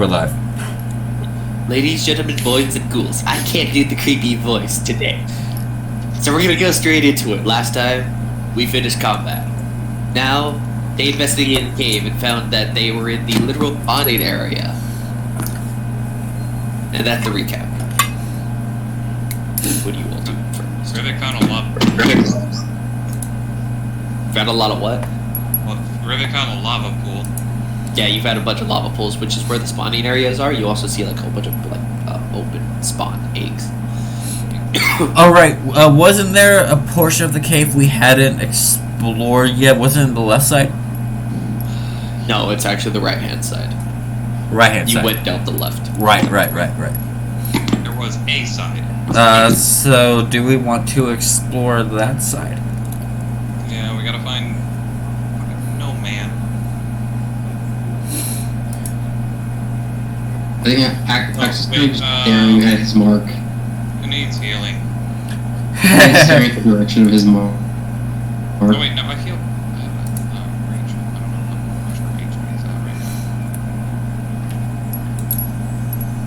we're live. Ladies, gentlemen, boys, and ghouls, I can't do the creepy voice today. So we're gonna go straight into it. Last time, we finished combat. Now, they investigated the cave and found that they were in the literal spawning area. And that's the recap. What do you all do first? Rivicon will love. Found a lot of what? Well, Rivicon will lava pool. Yeah, you've had a bunch of lava pools, which is where the spawning areas are. You also see like a whole bunch of open spawn eggs. Alright, wasn't there a portion of the cave we hadn't explored yet? Wasn't it the left side? No, it's actually the right-hand side. Right-hand side. You went down the left. Right. There was a side. So do we want to explore that side? Yeah, we gotta find. No man. I think Axel's wait, just staring at his mark. Who needs healing? He's staring at the direction of his mark. Oh wait, no, I feel. Range. I don't know how much our HP is at right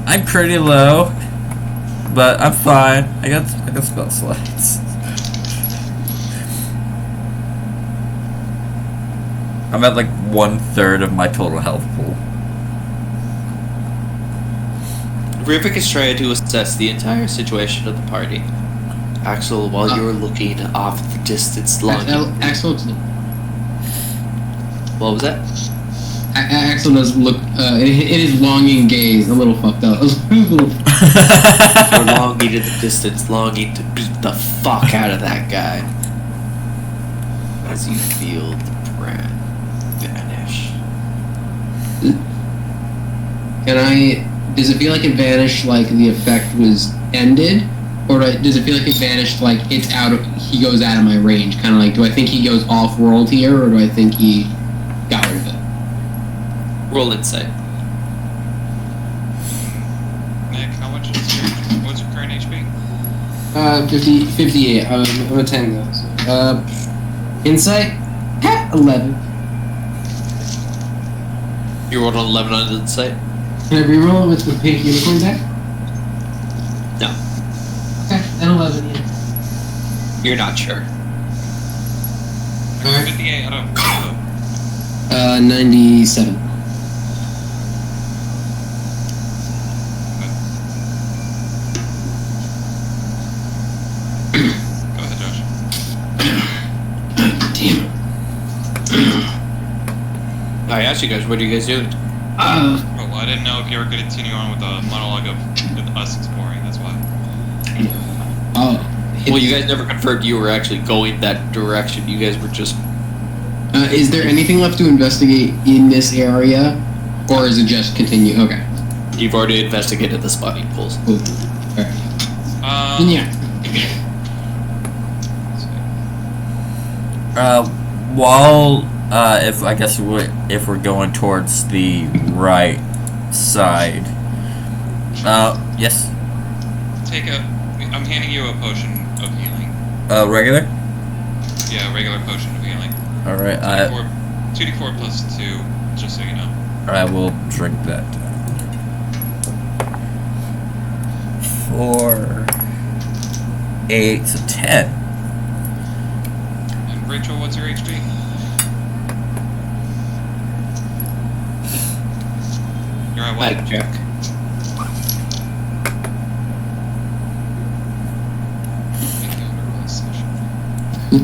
now. I'm pretty low, but I'm fine. I got spell slots. I'm at like 1/3 of my total health pool. Rivik is trying to assess the entire situation of the party. Axel, while you're looking off in the distance, Axel, what was that? Axel does look in his longing gaze a little fucked up. You're longing in the distance, longing to beat the fuck out of that guy. As you feel the brand vanish. Does it feel like it vanished like the effect was ended? Or does it feel like it vanished like he goes out of my range? Kind of like, do I think he goes off-world here, or do I think he got rid of it? Roll insight. Nick, what's your current HP? 58. I'm a 10 though. So. Insight? 11. You rolled an 11 on insight? Can I reroll with the pink unicorn deck? No. Okay, then 11, yeah. You're not sure. Alright. 58 out of 97. Go ahead, Josh. Damn. I asked you guys, what are you guys doing? Oh, well, I didn't know if you were going to continue on with the monologue of us exploring, that's why. Well, you guys never confirmed you were actually going that direction. You guys were just... Is there anything left to investigate in this area? Or is it just continue? Okay. You've already investigated the spawning pools. Cool. Alright. Yeah. If we're going towards the right side. Yes. I'm handing you a potion of healing. Regular? Yeah, a regular potion of healing. Alright, 2d4 plus 2, just so you know. I will drink that. 4, 8, so 10. And Rachel, what's your HP? You're at what? Mic check.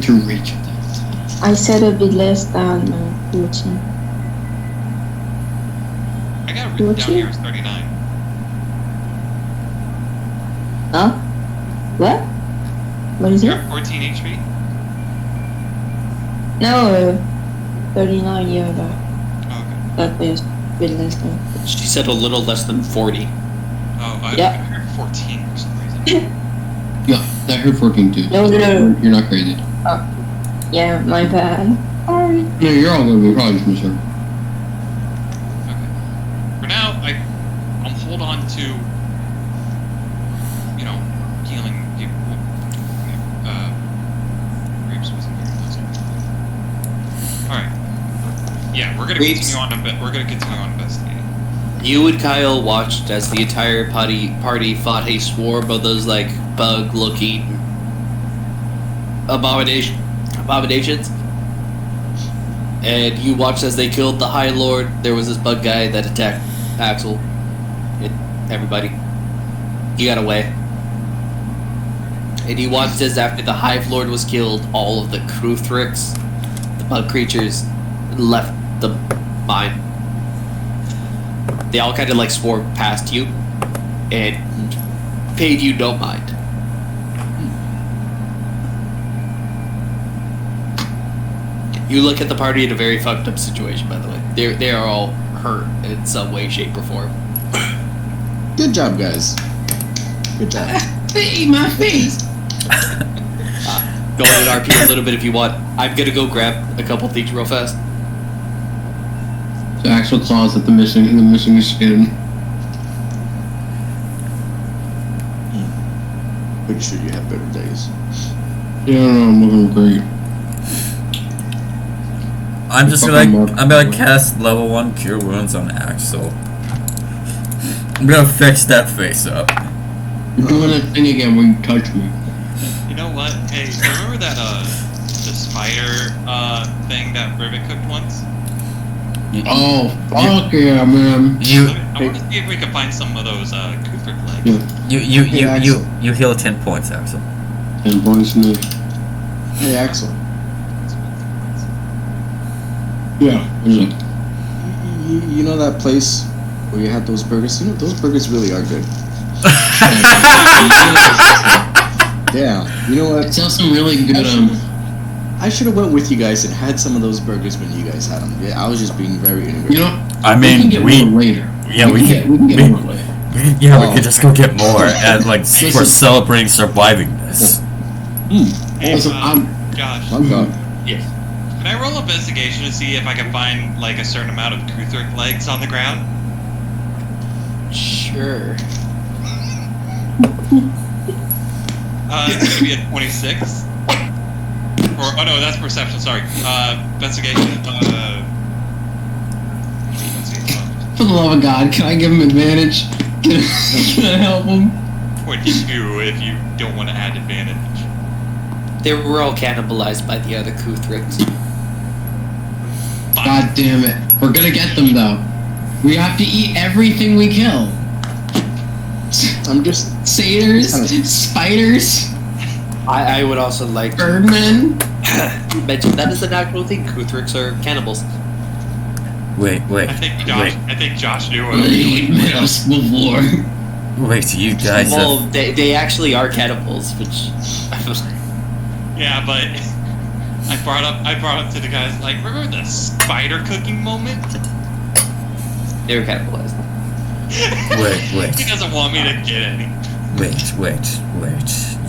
To reach it. I said a bit less than 14. I got it written down here as 39. Huh? What? What is You're it? at 14 HP? No, 39, yeah, Oh, that is a bit less than. She said a little less than 40. okay. Oh, I Yeah. heard 14 for some reason. Yeah, I heard 14 too. No. You're not crazy. Yeah, my bad. Sorry. No, you're all good. We're probably just mature. Okay. For now, I'll hold on to, healing people. Reeves wasn't here. Alright. Yeah, we're gonna continue on investigating. You and Kyle watched as the entire party fought a swarm of those like bug-looking abominations, and you watched as they killed the High Lord. There was this bug guy that attacked Axel and everybody. He got away, and you watched as after the Hive Lord was killed, all of the Kruthrix, the bug creatures, left the mine. They all kind of like swarmed past you and paid you no mind. You look at the party in a very fucked up situation, by the way. They are all hurt in some way, shape, or form. Good job, guys. Good job. Hey, my face. Go on an RP a little bit if you want. I'm gonna go grab a couple things real fast. So actual claws at the missing skin. Pretty sure you have better days. Yeah, I'm looking great. I'm just Fucking gonna Mark. I'm gonna cast level 1 Cure Wounds on Axel. I'm gonna fix that face up. You're doing that thing again where you touch me. You know what? Hey, remember that the spider thing that Rivet cooked once? Oh, fuck yeah, man. You I want to see if we can find some of those Kuthric legs. Yeah. you heal 10 points, Axel. 10 points in Hey, Axel. Yeah. You know that place where you had those burgers? You know, those burgers really are good. Yeah. You know what? I saw some really good, I should have went with you guys and had some of those burgers when you guys had them. Yeah, I was just being very integrated. you know, I we mean, can get more later. yeah, we can get more later. we could just go get more and like for celebrating surviving this. Hey, Also, Josh, My God. Yes. can I roll investigation to see if I can find like a certain amount of Kuthric legs on the ground? Sure. It's gonna be a 26. Or oh no, that's perception. Sorry. Investigation. Let's see. For the love of God, can I give him advantage? Can I help him? 22 if you don't want to add advantage. They were all cannibalized by the other Kuthrix. Fine. God damn it. We're gonna get them though. We have to eat everything we kill. I'm just. Satyrs, spiders, I would also like to birdmen. mention that is an actual thing. Kuthrix are cannibals. Wait, I think Josh knew what I was Lead doing. me us before. wait, you guys Well, have, they actually are cannibals, which Yeah, but I brought up to the guys like, remember the spider cooking moment? they were cannibalized. wait, He doesn't want me to get any. wait.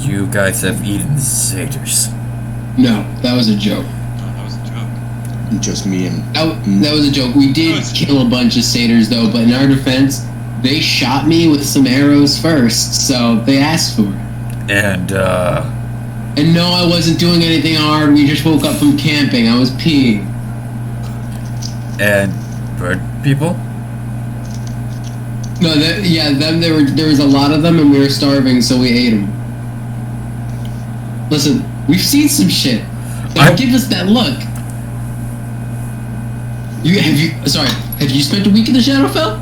You guys have eaten satyrs. No, that was a joke. Oh, that was a joke. Just me and. That was a joke. We did kill a bunch of satyrs though, but in our defense, they shot me with some arrows first, so they asked for it. And And no, I wasn't doing anything hard. We just woke up from camping. I was peeing. and bird people? No, there was a lot of them, and we were starving, so we ate them. Listen, we've seen some shit. Don't give us that look. Have you spent a week in the Shadowfell?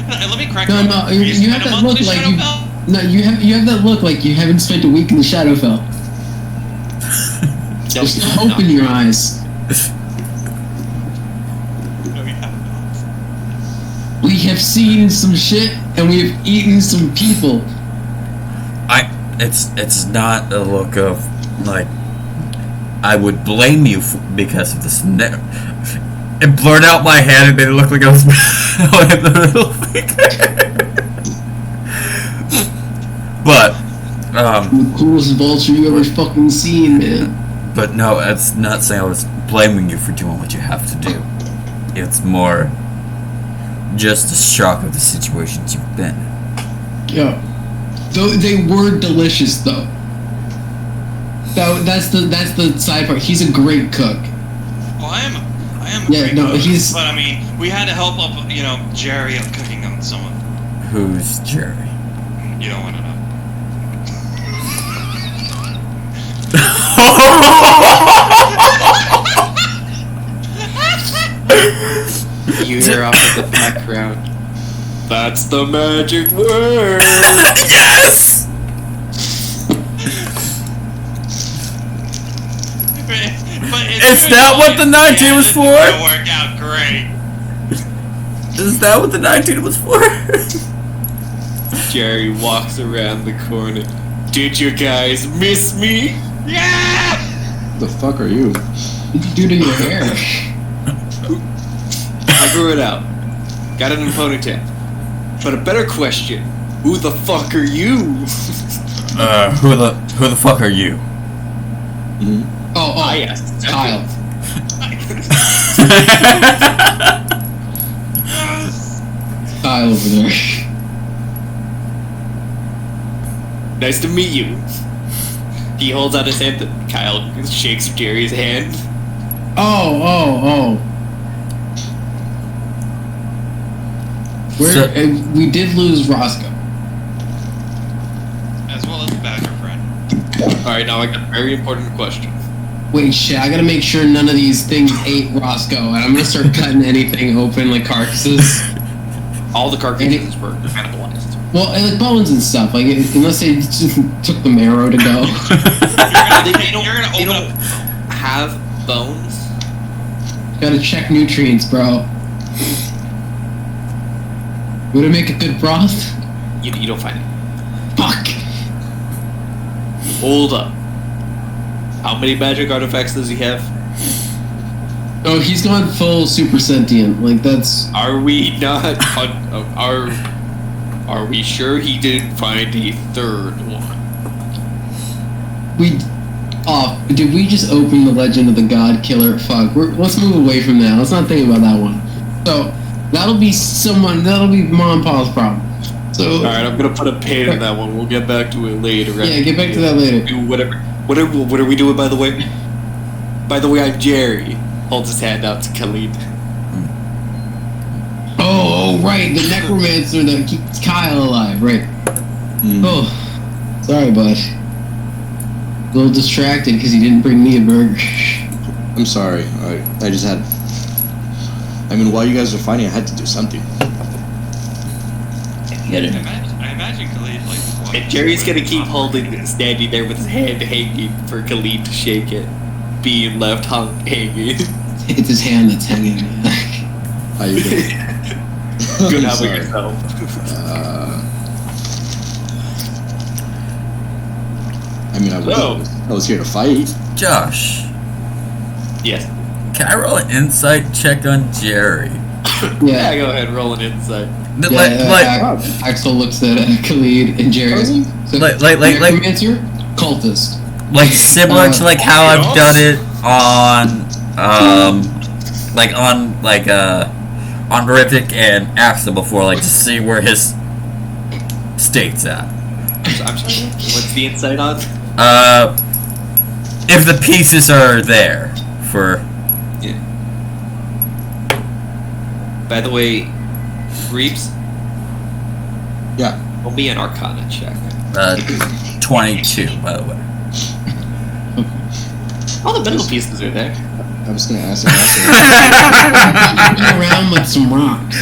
Let me correct No, you. no, you have that look like you. No, you have that look like you haven't spent a week in the Shadowfell. There's no hope in your eyes. No, you have not. We have seen some shit, and we have eaten some people. It's not a look of like I would blame you because of this. It blurred out my hand and made it look like I was in the middle finger. But The coolest vulture you ever fucking seen, man. but no, it's not saying I was blaming you for doing what you have to do. It's more just the shock of the situations you've been in. Yeah. Though they were delicious, though. That's the side part. He's a great cook. Well, I am a Yeah, great no, cook, he's- but I mean, we had to help up, Jerry on cooking on someone. Who's Jerry? You don't want to know. You hear off in the background. That's the magic word. Yes! But Is that what the 19 was It's for? gonna work out great. Is that what the 19 was for? Jerry walks around the corner. Did you guys miss me? Yeah! The fuck are you? What did you do to your hair? I grew it out. Got it in a ponytail. But a better question: who the fuck are you? Who the fuck are you? Oh, I asked. Kyle. Kyle over there. Nice to meet you. He holds out his hand. Kyle shakes Jerry's hand. Oh. Where So- we did lose Roscoe. As well as the Badger friend. All right, now I got a very important question. Wait, shit! I gotta make sure none of these things ate Roscoe, and I'm gonna start cutting anything open like carcasses. All the carcasses were cannibalized. Well, and like bones and stuff. Like unless they just took the marrow to go. You're gonna They open don't up. have bones. Gotta check nutrients, bro. Would it make a good broth? You don't find it. Fuck. Hold up. How many magic artifacts does he have? Oh, he's gone full super sentient. Like that's. Are we not? Are we sure he didn't find a third one? We. Oh, did we just open the Legend of the God Killer? Fuck. Let's move away from that. Let's not think about that one. So that'll be Mom and Pa's problem. So All right, I'm gonna put a pin in that one. We'll get back to it later. yeah, get back to that later. Do whatever. What are we doing, by the way? By the way, I'm Jerry. Holds his hand out to Khalid. Oh, right, the necromancer that keeps Kyle alive, right? Oh, sorry, bud. A little distracted because he didn't bring me a burger. I'm sorry. I just had. I mean, while you guys were fighting, I had to do something. I imagine Khalid like. And Jerry's gonna keep standing there with his hand hanging for Khalid to shake it, being left hanging. It's his hand that's hanging. How you doing? Good, I'm how about sorry. yourself? I mean, I was here to fight. Josh, Yes. can I roll an insight check on Jerry? Yeah, go ahead, roll an insight. Axel looks at Khalid and Jerry. So, Like- necromancer, cultist. like similar to like how I've done it on on Horrific and Axel before, like to see where his state's at. I'm sorry. What's the insight on? If the pieces are there for Yeah. By the way, Reeves, Yeah. roll me an Arcana check. 22, by the way. All the middle pieces are there. I was gonna ask him. Walking around with some rocks.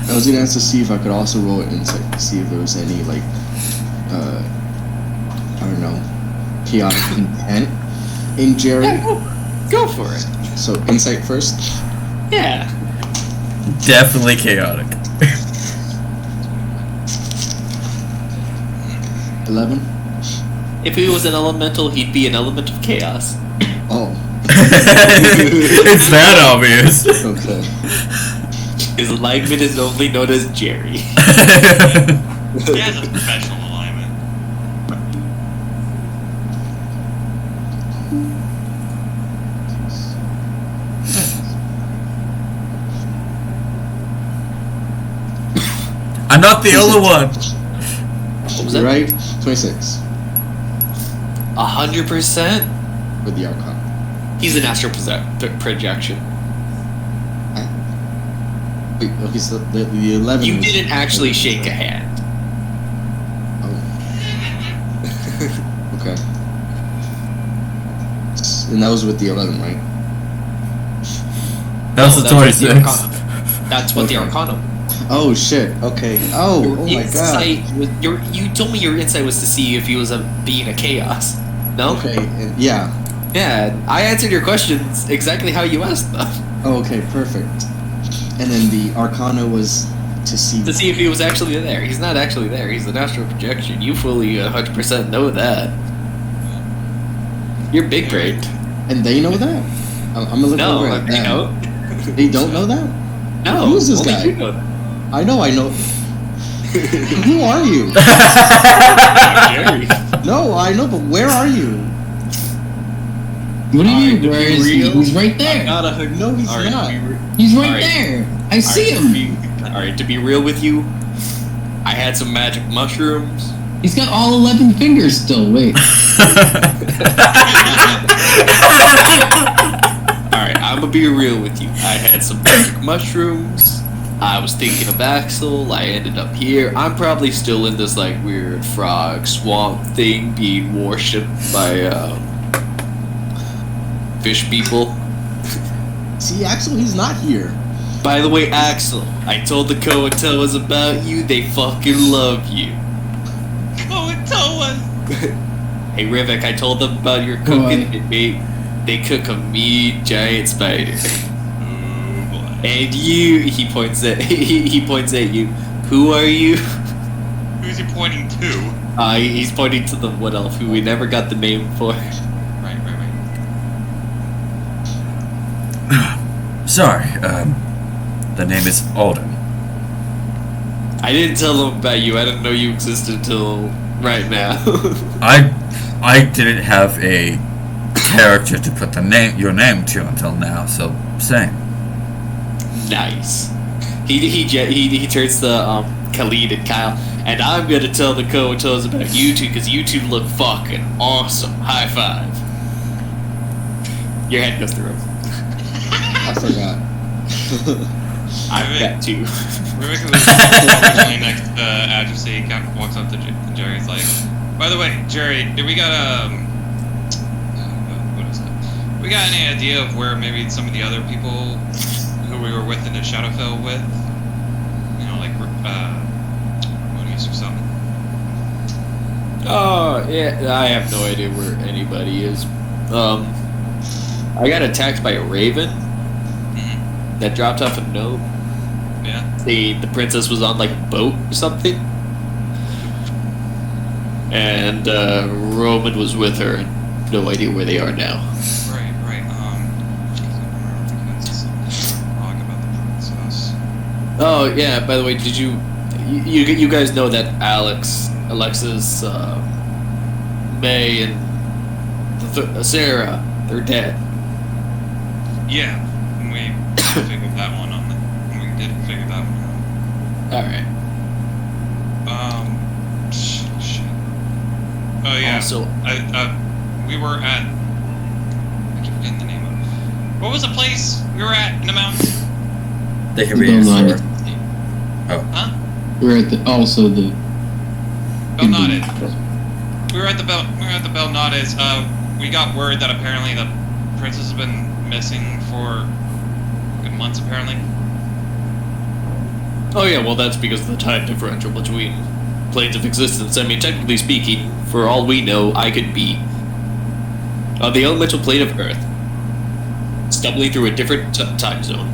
I was gonna ask to see if I could also roll an insight to see if there was any like, I don't know, chaotic intent in Jerry. Go for it. So insight first. Yeah. Definitely chaotic. 11. If he was an elemental, he'd be an element of chaos. Oh. It's that obvious. Okay. His alignment is only known as Jerry. He has a professional alignment. I'm not the only one. What was You're that? right. 26 100%? with the Arcana. He's an astral projection. Wait, okay, so the 11. You was- didn't actually shake a hand. Okay. And that was with the 11, right? That's No, the what the 26. Arcana- That's what the Okay. Arcana. Oh shit. Okay. Oh my god. insight was you told me your insight was to see if he was a being a chaos. No? Okay. And, yeah. Yeah, I answered your questions exactly how you asked them. Oh, okay. Perfect. And then the Arcana was to see. To see if he was actually there. He's not actually there. He's an astral projection. You fully 100% know that. You're big brained. And they know that. I'm gonna look No, over at they them. know. They don't know that. No. Who is this only guy? you know that. I know. Who are you? Jerry. No, I know, but where are you? What do you Alright, mean? to Where be is he? real, He's right there. No, he's not. He's right Alright. there. I see him. Alright, to be real with you, I had some magic mushrooms. He's got all 11 fingers still. Wait. Alright, I'm gonna be real with you. I had some magic mushrooms. I was thinking of Axel. I ended up here. I'm probably still in this like weird frog swamp thing being worshipped by fish people. See, Axel, he's not here. By the way, Axel, I told the Koatoas about you. They fucking love you. Koatoa. Hey Rivik, I told them about your cooking. They cook a mean giant spider. Oh boy. And you, he points at he points at you. Who are you? Who's he pointing to? He's pointing to the wood elf who we never got the name for. Right. Sorry, the name is Alden. I didn't tell them about you. I didn't know you existed until right now. I didn't have a character to put your name to until now, so same. Nice. He turns to Khalid and Kyle, and I'm gonna tell the Koatoas about you two because you two look fucking awesome. High five. Your head goes through. I forgot. I've got two. Rebecca was originally next to Adjussy, kind of walks up to Jerry's like, by the way, Jerry, did we got what is it? We got any idea of where maybe some of the other people who we were with in the Shadowfell with? You know, like, Monies or something? Oh, yeah, I have no idea where anybody is. I got attacked by a raven Mm-hmm. that dropped off a note. Yeah. The princess was on like a boat or something. And Roman was with her and no idea where they are now. Right. Talk about the princess. Oh yeah, by the way, did you guys know that Alexis, May and Sarah, they're dead. Yeah, we figured that one on. We did figure that one out. Alright. Shit. Oh yeah. Also, We were at. I keep forgetting the name of it. What was the place we were at in the mountains? They can read your Belnades. story. Huh? We're at the the. Belnades. We were at the Belnades. We got word that apparently the princess has been missing for good months. Apparently. oh yeah, well that's because of the time differential between planes of existence. I mean, technically speaking, for all we know, I could be on the elemental plane of Earth, stumbling through a different time zone,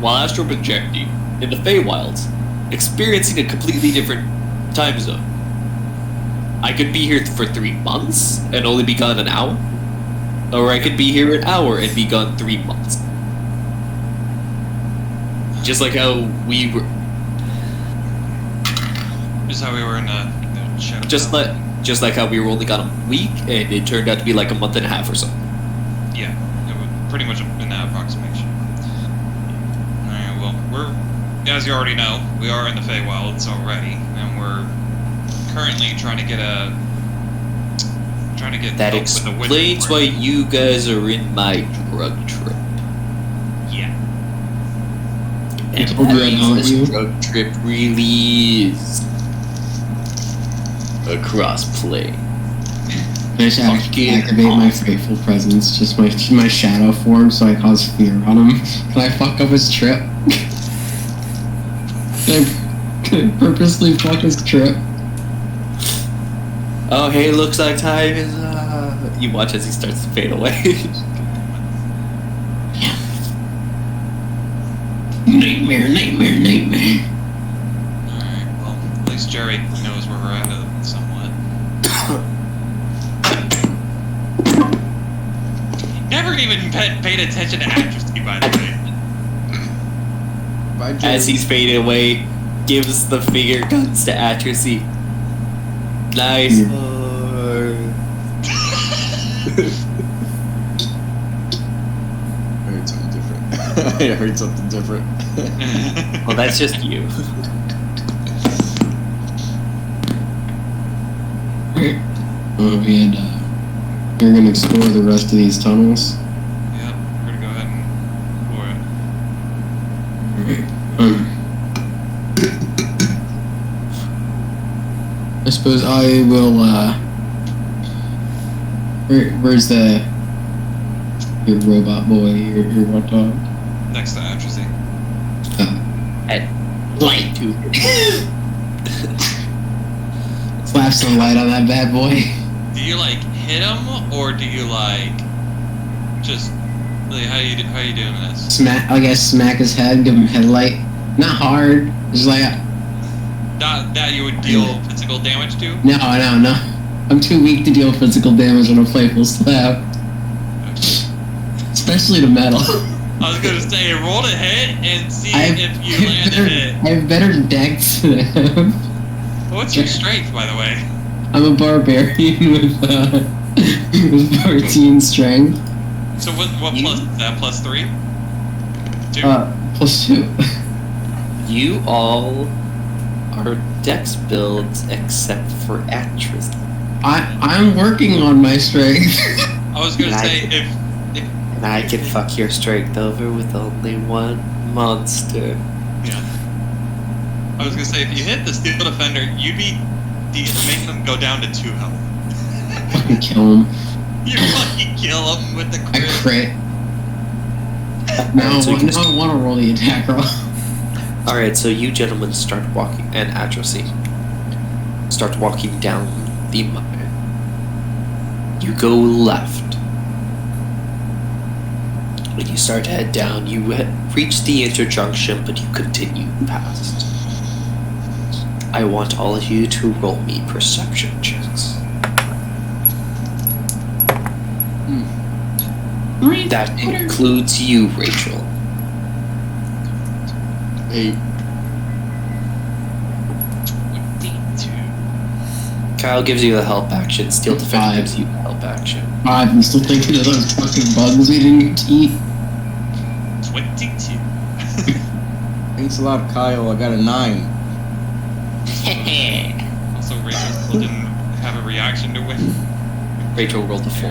while astral projecting in the Feywilds, experiencing a completely different time zone. I could be here for 3 months and only be gone an hour, or I could be here an hour and be gone 3 months. Just like how we were. Just how we were in the Shadowfell. Just like how we were only gone a week, and it turned out to be like a month and a half or so. Yeah, it was pretty much in that approximation. Alright, well, as you already know, we are in the Feywilds already, and we're currently trying trying to get That help with the winter explains why part. you guys are in my drug trip. Yeah. And told you I'd haunt this you. drug trip really is a crossplay. I should Fucking activate my Fateful Presence, just my shadow form, so I cause fear on him. Can I fuck up his trip? Can I purposely fuck his trip? Oh, hey, looks like time is. You watch as he starts to fade away. Nightmare, nightmare, nightmare. Alright, well, at least Jerry knows where we're at somewhat. Never even paid attention to actressy, by the way. Bye, Jerry. As he's fading away, gives the finger guns to Atrazzi. Nice. Yeah. I heard something different. I heard something different. Well, that's just you. We had, we're gonna explore the rest of these tunnels. Yep, we're gonna go ahead and pour it. I suppose I will, where's your robot boy, your what dog? Next to atrophy. At light to Slap some light on that bad boy. Do you like hit him, or do you like just like how you doing this? Smack, I guess smack his head, give him headlight. Not hard, just like, Not that you would deal physical damage to. no. I'm too weak to deal physical damage on a playful slap. Especially to metal. I was gonna say roll to hit and see if you land a hit. I have better dex than him. What's your strength, by the way? I'm a barbarian with 14 strength. So what plus is that? Plus 3? 2? +2. you all are dex builds except for Atrazzi. I'm working on my strength. I was gonna Nice. say if And I can fuck your strength over with only one monster. yeah. I was gonna say if you hit the steel defender, you'd be making them go down to 2 health. Fucking kill him. You fucking kill them with the I crit. crit. Now I want to roll the attack roll. Alright, so you gentlemen start walking, and Atrazzi start walking down the mine. You go left. When you start to head down, you reach the interjunction, but you continue past. I want all of you to roll me perception checks. That includes you, Rachel. 8. 22. Kyle gives you the help action. Steel Defender 5. gives you the help action. I'm still thinking of those fucking bugs we didn't get to eat. 22. Thanks a lot, Kyle. I got a 9. Also, Rachel still didn't have a reaction to win. Rachel rolled a 4.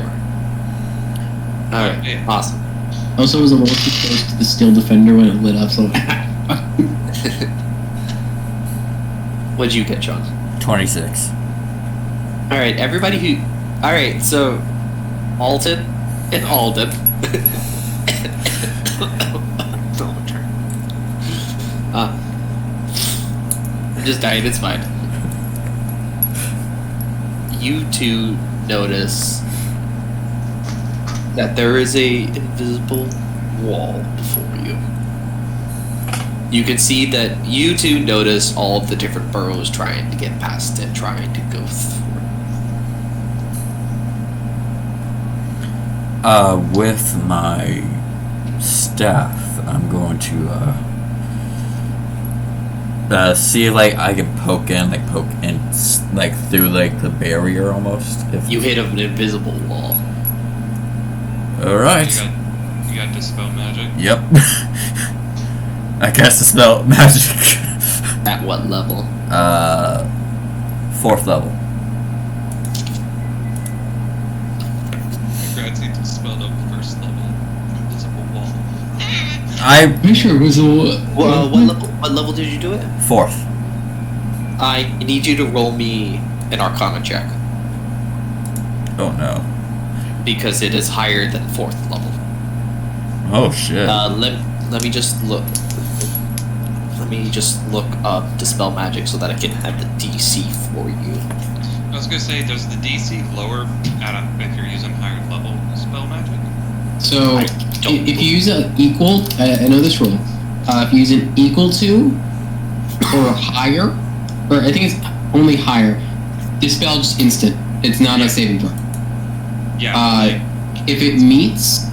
Alright, Yeah. awesome. Also, was a little too close to the steel defender when it lit up, so. What'd you get, John? 26. Alright, everybody who. Alright, so. Alton and Alden. I'm just dying, it's fine. You two notice that there is a invisible wall before you. You can see that you two notice all of the different burrows trying to get past it, trying to go through. With my staff, I'm going to see like I can poke in like through like the barrier almost. If You hit an invisible wall. all right. You got dispel magic. Yep. I cast a spell magic. At what level? 4th level. Scratchy spelled up first level invisible wall. I Pretty sure it was a. What level did you do it? 4th. I need you to roll me an Arcana check Oh no. because it is higher than 4th level. Oh shit. Let me just look. Let me just look up Dispel Magic so that I can have the DC for you. I was gonna say, does the DC lower if you're using higher level spell magic? So, I don't if you use an equal, I know this rule. If you use an equal to or higher, or I think it's only higher, dispel just instant. It's not a saving throw. Yeah. If it meets,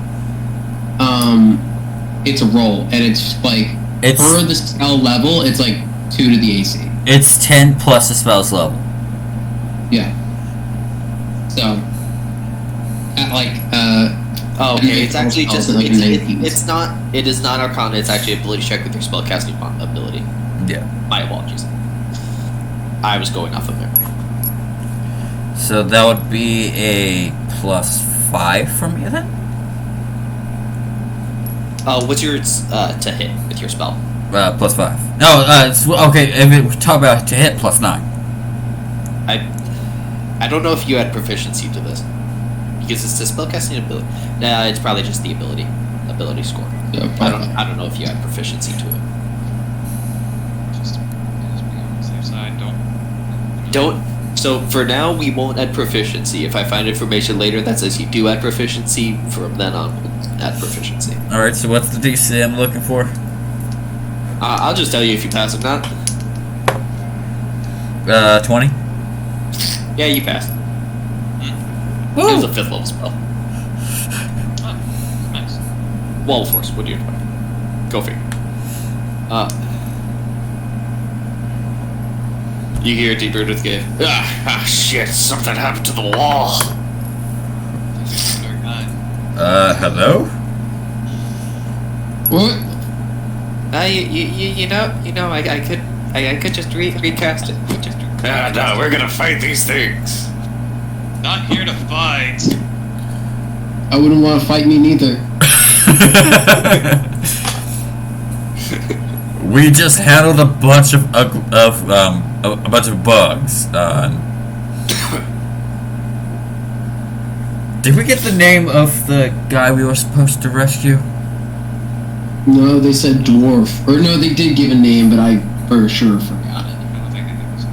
it's a roll, and it's like It's per the spell level, it's like 2 to the AC. it's 10 plus the spell's level. Yeah. So, at like Oh, okay, it's actually Spells just are like it's 19s. it is not Arcana. It's actually ability check with your spellcasting ability. Yeah. My apologies. I was going off of memory. So that would be a +5 from you then? What's your to hit with your spell? +5. No, okay, if we talk about to hit, +9. I don't know if you had proficiency to this because it's the spellcasting ability. Nah, it's probably just the ability score. Yeah, I don't know if you had proficiency to it. Just be on the safe side. Don't. So for now, we won't add proficiency. If I find information later that says you do add proficiency, from then on, we'll add proficiency. Alright, so what's the DC I'm looking for? I'll just tell you if you pass or not. 20? Yeah, you passed. It was a 5th level spell. Oh, nice. Wall of Force. What do you do? Go figure. You hear deep Earth go, shit, something happened to the wall. Dark Knight. Hello? what? You know, I could just recast it. No, we're gonna fight these things. Not here to fight. I wouldn't want to fight me neither. We just handled a bunch of a bunch of bugs. Did we get the name of the guy we were supposed to rescue? No, they said dwarf. Or no, they did give a name, but I for sure forgot it. I don't think it was.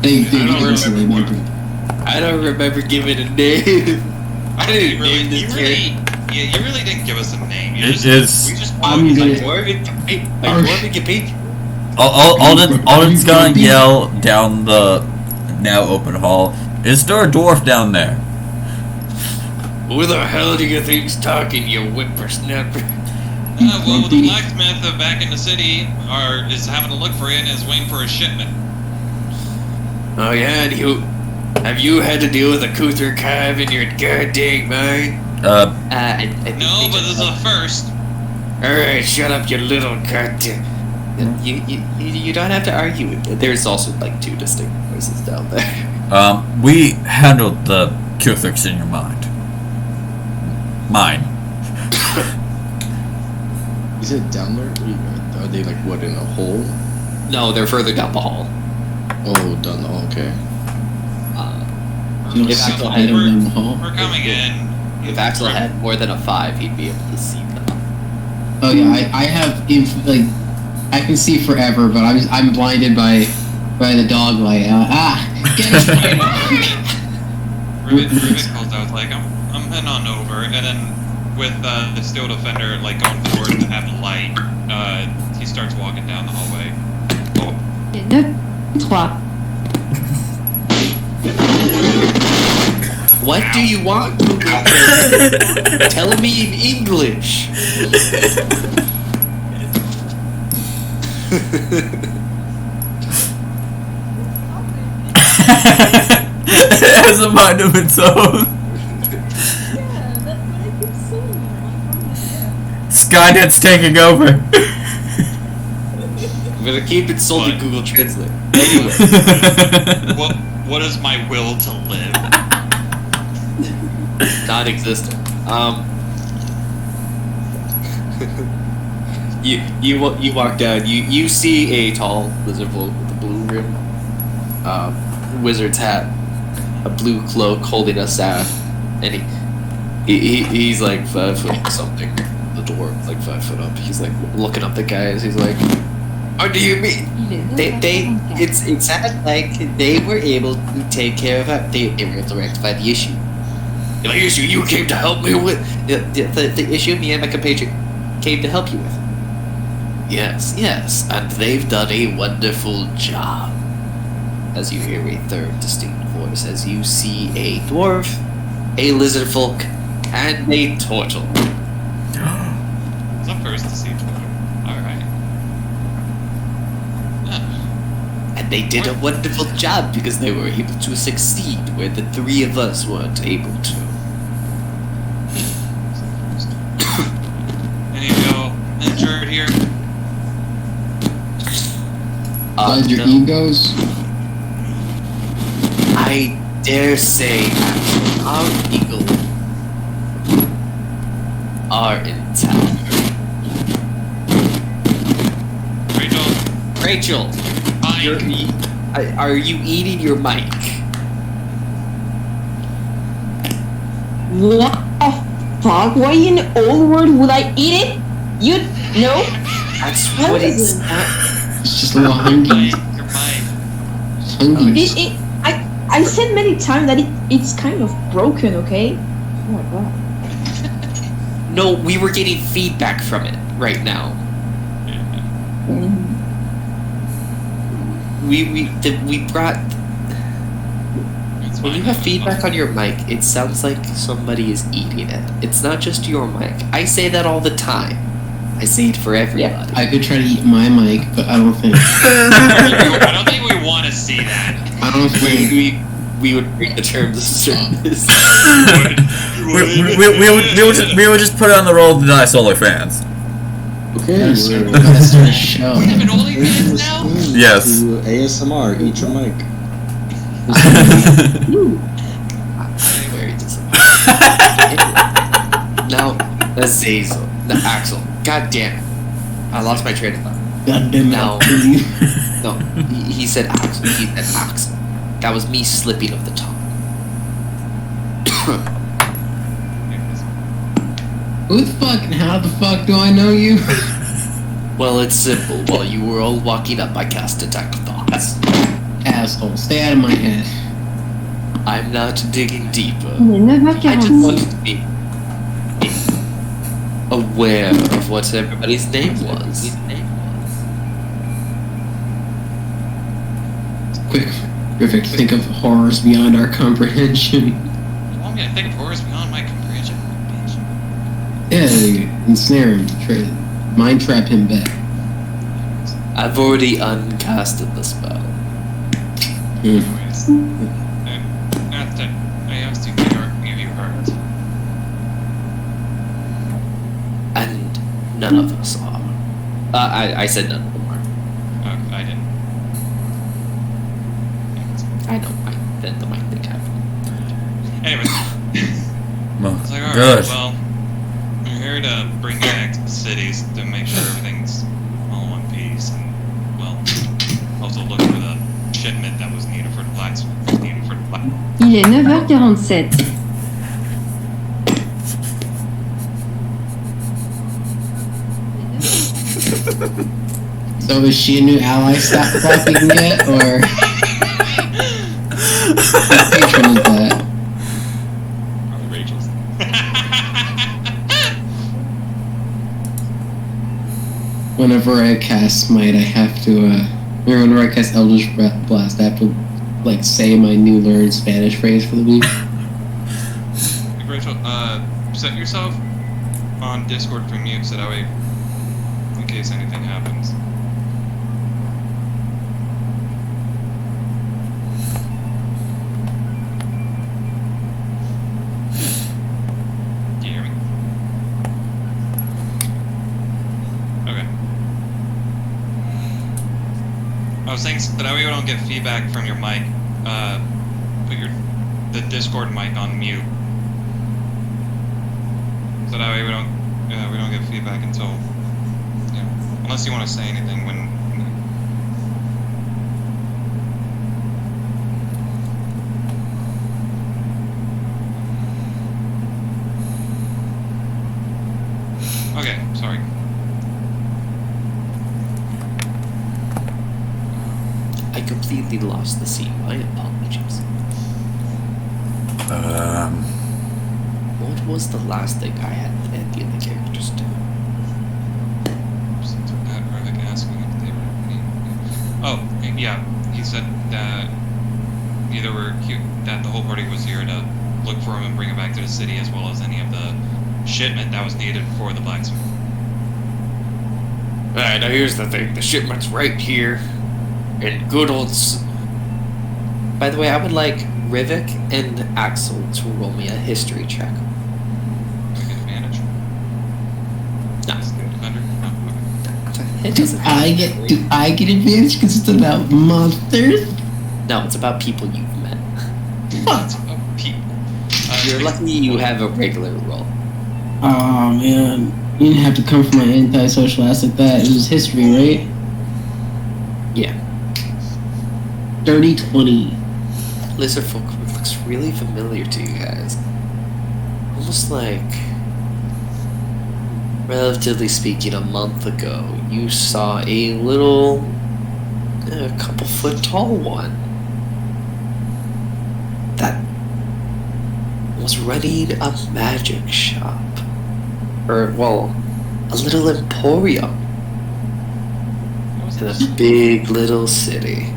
They I don't instantly remember. mentioned. I don't remember giving a name. I didn't name this character. You really didn't give us a name. You It just, is- We just I'm wanted gonna- to Like Morgan Page. Alden's gonna yell down the now open hall. Is there a dwarf down there? Who the hell do you think's talking, you whippersnapper? well, the blacksmith back in the city is having a look for you and is waiting for a shipment. Oh yeah, and have you had to deal with a Kuther Cav in your goddamn mind? I think No, they but just- this is a first. Alright, shut up, you little goddamn. You don't have to argue with it. There's also like 2 distinct voices down there. We handled the Kuthix in your mind. Mine. Is it down there? Are they like what in a hole? No, they're further down the hall. Oh, done. Oh, okay. You know, If stick Axel the head had, over in the hall. We're coming in. if Axel had more than a 5, he'd be able to see them. Oh yeah, I have I can see forever, but I'm blinded by the dog light. Get it! Rivet calls out like I'm heading on over, and then with the steel defender like going forward to have the light, he starts walking down the hallway. Oh, 3. What do you want? Tell me in English. It has a mind of its own. Yeah, that's what I keep saying. Skynet's taking over. I'm gonna keep it sold to What? Google Translate. Anyway, what is my will to live? Non-existent. You walk down. You see a tall lizard folk with a blue rim, wizard's hat, a blue cloak, holding a staff, and he's like 5 foot something. The dwarf like 5 foot up. He's like looking up the guys. He's like, "What do you mean? It sounded like they were able to take care of it. They were able to rectify the issue. The issue you came to help me with. The issue me and my compatriot came to help you with. Yes, and they've done a wonderful job." As you hear a third distinct voice, as you see a dwarf, a lizard folk, and a turtle. It's the first to see Twitter. Alright. And they did a wonderful job because they were able to succeed where the three of us weren't able to. Any of y'all injured here? Besides your No. egos? I dare say our eagle are in town. Rachel, are you eating your mic? What the fuck? Why in the old world would I eat it? You know? That's What what is it's it? not. It's just a little hungry. Your mind. Hungry. I said many times that it's kind of broken, okay? Oh my god. No, we were getting feedback from it right now. We brought. It's When fine. you have feedback on your mic, it sounds like somebody is eating it. It's not just your mic. I say that all the time. I say it for everybody. I could try to eat my mic, but I don't think. I don't think we want to see that. I don't think. We would break the terms of service. we would just put it on the roll to die solar fans. Okay, That's we're that's our show. We have an OnlyFans now? Yes. to ASMR. Eat your mic. Very disappointed. Now, Azazel. The Axel. God damn it. I lost my train of thought. God damn it. No. No, he said Axel. He said Axel. That was me slipping of the tongue. Who the fuck and how the fuck do I know you? Well, it's simple. While you were all walking up, I cast Detect Thoughts. Asshole, stay out of my head. I'm not digging deeper. Il est I just 9h46. wanted to be aware of what everybody's name was. Quick, Griffith, think of horrors beyond our comprehension. You want me to think of horrors beyond my comprehension? Bitch. Yeah, ensnare him, mind trap him back. I've already uncasted the spell. Anyways, I have to give you hurt. And none of us are. I said none of them are. I didn't. I don't mind that the mic thing happened. Anyways, Well, it's like, alright, good. well, we're here to bring back cities to make sure everything's all in one piece, and, well, also look for the shipment that was needed for the blacksmith. Il est 9h47. So is she a new ally stock we can get, or what patron is that? Probably Rachel's. Whenever I cast Smite, I have to, whenever I cast Eldritch Blast, I have to, like, say my new learned Spanish phrase for the week. Hey, Rachel, set yourself on Discord for mute so that way, in case anything happens. Can you hear me? Okay. I was saying so that way we don't get feedback from your mic. Put the Discord mic on mute. back until, unless you want to say anything when. Okay, sorry. I completely lost the scene. My apologies. What was the last thing I had any of the characters do? Rivik asking if they were. Oh, yeah. He said that that the whole party was here to look for him and bring him back to the city, as well as any of the shipment that was needed for the blacksmith. Alright, now here's the thing. The shipment's right here. In good old... By the way, I would like Rivik and Axel to roll me a history check. Take advantage. No. Defender? No, okay. It doesn't have Do I get advantage because it's about monsters? No, it's about people you've met. That's about people. You're lucky you have a regular roll. Oh man, you didn't have to come from my antisocial ass like that. It was history, right? Yeah. Dirty 20. Lizardfolk looks really familiar to you guys. Almost like, relatively speaking, a month ago, you saw a little, a couple foot tall one that was running a magic shop. Or, well, a little emporium in a big little city.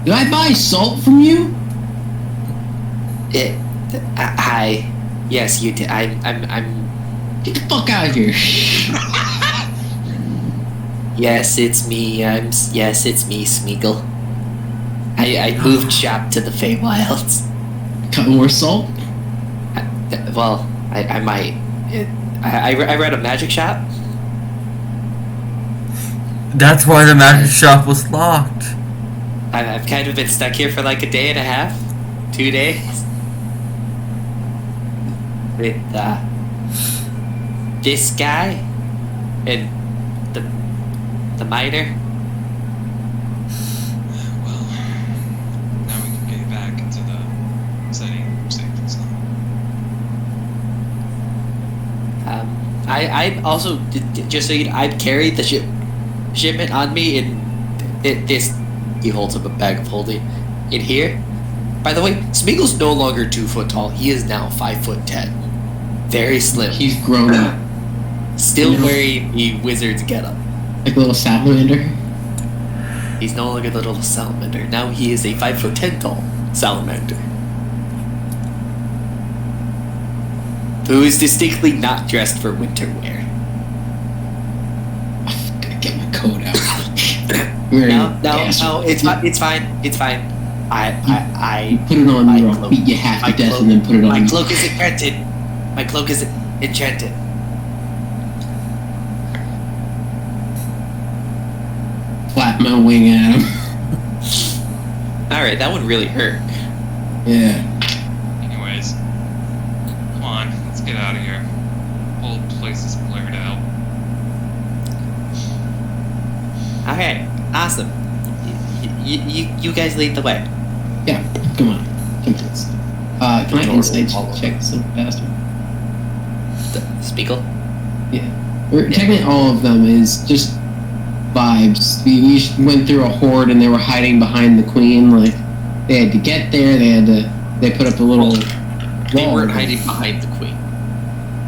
Did I buy salt from you? Yes, you did. I'm. Get the fuck out of here. Yes, it's me. Yes, it's me, Smeagol. I moved shop to the Feywilds. Cut more salt? I might. I read a magic shop. That's why the magic shop was locked. I've kind of been stuck here for like a day and a half, 2 days. With this guy and the miner. Well, now we can get back into the setting safe and sound. I also, just so you know, I carried the shipment on me in this. He holds up a bag of holding in here. By the way, Smeagol's no longer 2 foot tall. He is now 5'10". Very slim. He's grown up. Still wearing the wizard's getup. Like a little salamander. He's no longer the little salamander. Now he is a 5'10" tall salamander. Who is distinctly not dressed for winter wear. I gotta get my coat out. No, it's fine. I put it on you, I'll beat you half to death and then put it on my you. cloak is enchanted. My cloak is enchanted. Flap my wing at him. Alright, that one really hurt. Yeah. Anyways, come on, let's get out of here. Whole place is cleared out. Okay, awesome. You guys lead the way. Yeah, come on. Can I insight check some faster? Spiegel? Yeah. Technically all of them is just vibes. We went through a horde and they were hiding behind the queen. Like, they had to get there, they put up a little They wall. weren't hiding behind the queen.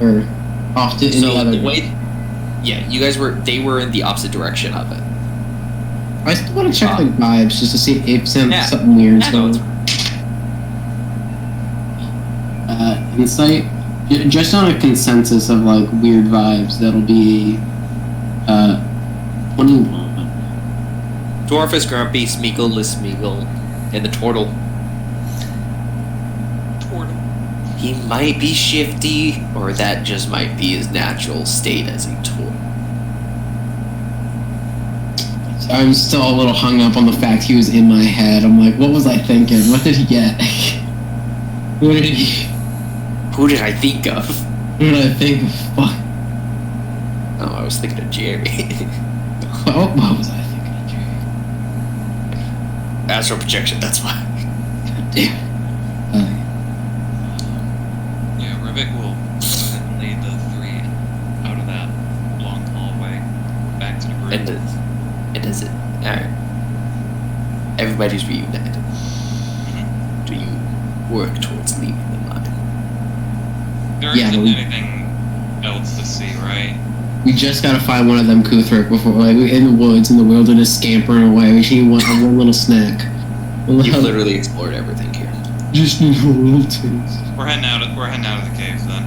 Or off to So the other the way, yeah, they were in the opposite direction of it. I still want to check like vibes just to see if something weird's Yeah, no, going on. Insight, just on a consensus of like weird vibes, that'll be 21. Dwarf is grumpy, Smeagol is Smeagol, and the turtle. He might be shifty, or that just might be his natural state as a turtle. I'm still a little hung up on the fact he was in my head. I'm like, what was I thinking? What did he get? Who did I think of? Fuck. Oh, I was thinking of Jerry. Oh, what was I thinking of, Jerry? Astral projection, that's why. God damn it. Yeah, Rivik will go ahead and lead the three out of that long hallway back to the group. And does it. Alright. Everybody's reunited. Do you work towards leaving the mine? There Yeah, isn't we- anything else to see, right? We just gotta find one of them Kuthrik before, like, in the woods, in the wilderness, scampering away. We just need one little snack. You've literally explored everything here. Just need a little taste. We're heading out of the caves then.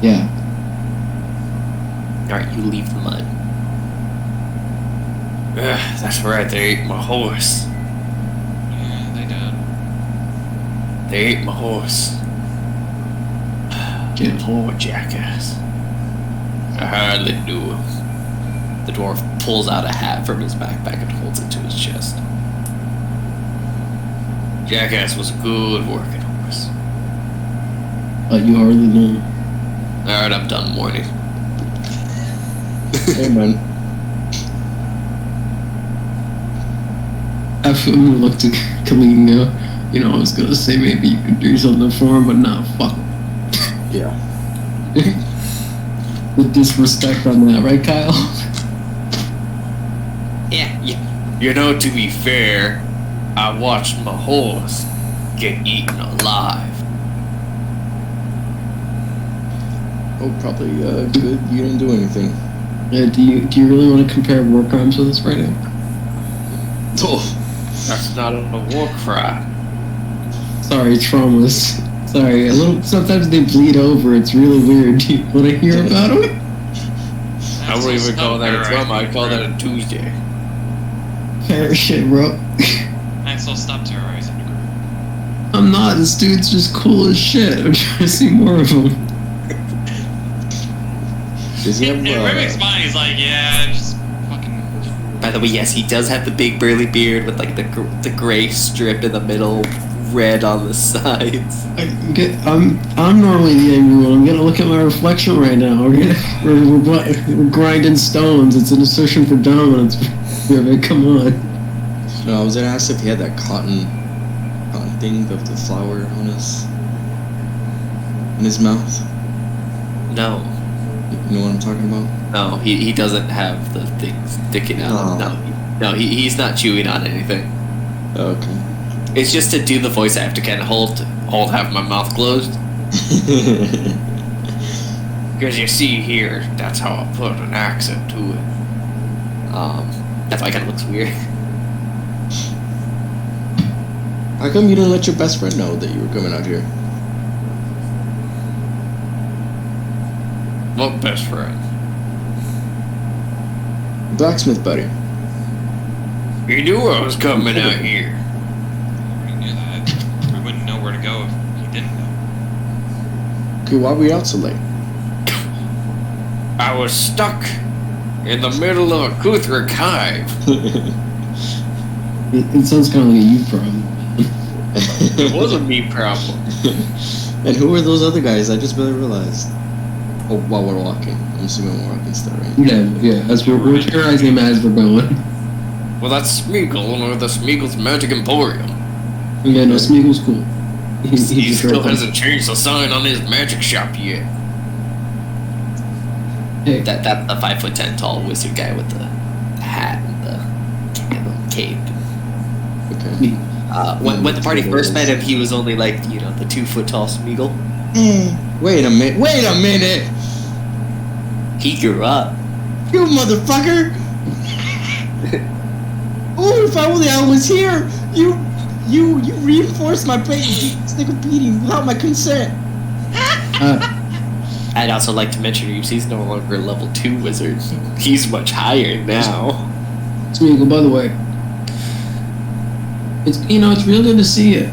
Yeah. Alright, you leave the mine. That's right, they ate my horse. Yeah, they did. They ate my horse. Yeah. Poor jackass. I hardly knew him. The dwarf pulls out a hat from his backpack and holds it to his chest. Jackass was a good working horse. But you hardly know. Alright, I'm done mourning. Hey, man. I looked at Kalinga. You know, I was gonna say maybe you could do something for him, but nah, fuck him. Yeah. The disrespect on that, right, Kyle? Yeah. You know, to be fair, I watched my horse get eaten alive. Oh, probably good. You didn't do anything. Do you really want to compare war crimes with us right now? Oh. That's not a war crime. Sorry, traumas. Sorry, a little. Sometimes they bleed over. It's really weird. Do you want to hear about them? I wouldn't even call that a trauma, I'd call that a Tuesday. Fair shit, bro. Axel, stop terrorizing the group. I'm not. This dude's just cool as shit. I'm trying to see more of him. Does he have, In Rivik's mind, he's like, yeah, just fucking. By the way, yes, he does have the big burly beard with like the gray strip in the middle, red on the sides. I'm normally the angry one. I'm gonna look at my reflection right now. We're grinding stones. It's an assertion for dominance. Rivik, come on. No, I was gonna ask if he had that cotton thing of the flower on his mouth. No, You know what I'm talking about? no, he doesn't have the things sticking out. Oh. No, he's not chewing on anything. Okay. It's just to do the voice, I have to kind of hold half my mouth closed. Because you see here, that's how I put an accent to it. That's why it kind of looks weird. How come you didn't let your best friend know that you were coming out here? What best friend? Blacksmith buddy. He knew I was coming out here. We knew that. We wouldn't know where to go if he didn't know. Okay, why were you out so late? I was stuck in the middle of a Kuthrik hive. It sounds kind of like a you problem. It was a me problem. And who were those other guys? I just barely realized. Oh, while we're walking. I'm assuming we're walking still, right? Yeah. As we're terrorizing him as we're going. Well, that's Smeagol, owner of the Smeagol's Magic Emporium. Yeah, no, Smeagol's cool. He He's still great. hasn't changed the sign on his magic shop yet. Hey, That's the 5'10" tall wizard guy with the hat and the cape. Okay. When the party first met him, he was only like, the 2 foot tall Smeagol. Wait a minute. Wait a minute! He grew up. You motherfucker! Oh, if only I was here! You reinforced my stick of beating without my consent. I'd also like to mention, he's no longer a level 2 wizard. He's much higher now. Smeagol, by the way. It's real good to see you.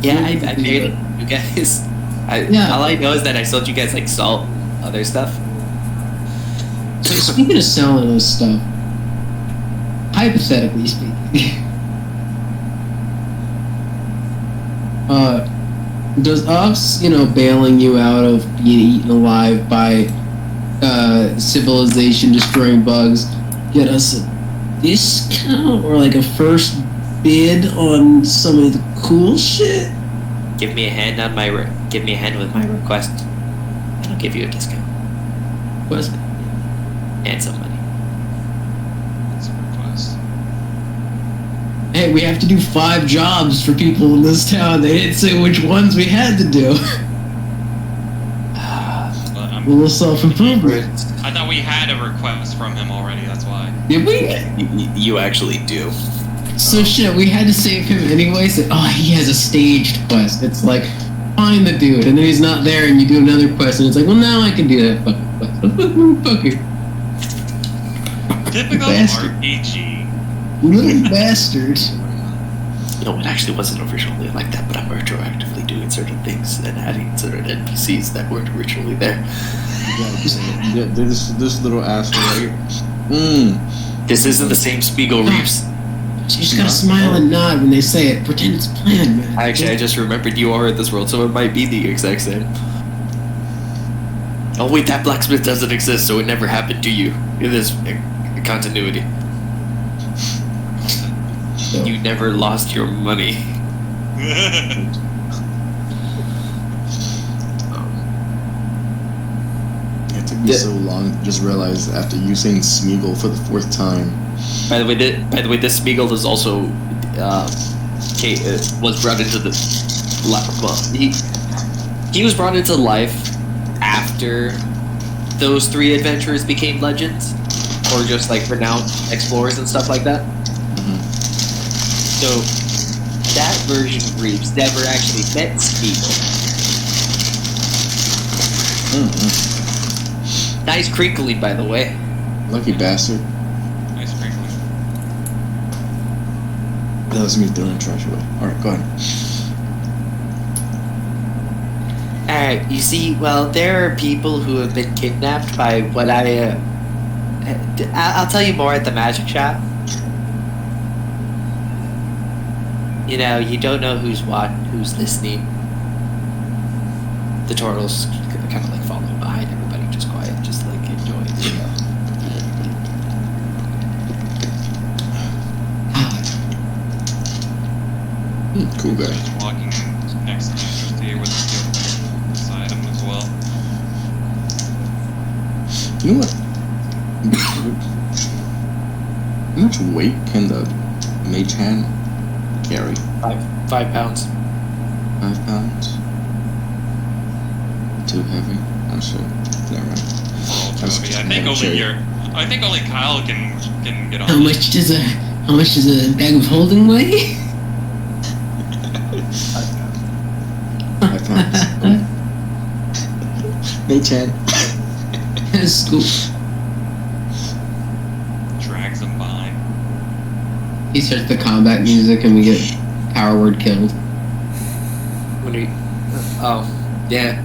Yeah, I paid you guys. All I know is that I sold you guys like salt, other stuff. So speaking of selling us stuff, hypothetically speaking, does us, bailing you out of being eaten alive by civilization destroying bugs get us a discount or like a first bid on some of the cool shit? Give me a hand on my give me a hand with my request, and I'll give you a discount What's and some money. It's a request. Hey, we have to do 5 jobs for people in this town. They didn't say which ones we had to do. But A little self-improvement. I thought we had a request from him already. That's why. Did we? You actually do. So shit, we had to save him anyway. So, oh, he has a staged quest. It's like, find the dude, and then he's not there, and you do another quest, and it's like, well, now I can do that fucking quest. Fucker. Typical Bastard. RPG. Little bastard. No, it actually wasn't originally like that, but I'm retroactively doing certain things and adding certain NPCs that weren't originally there. This little asshole right here. Mmm. This isn't the same Spiegel Reeves. So you just gotta smile and nod when they say it. Pretend it's planned, man. Actually, I just remembered you are in this world, so it might be the exact same. Oh wait, that blacksmith doesn't exist, so it never happened to you in this continuity. You never lost your money. It took me so long to just realize after you saying Smeagol for the 4th time. By the way, this Spiegel is also was brought into the he was brought into life after those 3 adventurers became legends, or just like renowned explorers and stuff like that. So that version of Reeves never actually met Spiegel. Nice crinkling, by the way. Lucky bastard. Nice sprinkling. That was me throwing the trash away. Alright, go ahead. Alright, you see, well, there are people who have been kidnapped by what I'll tell you more at the magic shop. You know, you don't know who's listening. The turtle's kind of like following behind everybody, just quiet, just like enjoying the show. Cool guy. Just walking next to Steve with this item as well. You know what? How much weight can the mage hand carry? 5 pounds. 5 pounds? Too heavy? I'm sure. Never mind. I was think only cherry. I think only Kyle can get on. How much does a bag of holding weigh? 5 pounds. Mage hand. That's cool. Drags him behind. He starts the combat music and we get Power Word killed. When are you? Oh, yeah.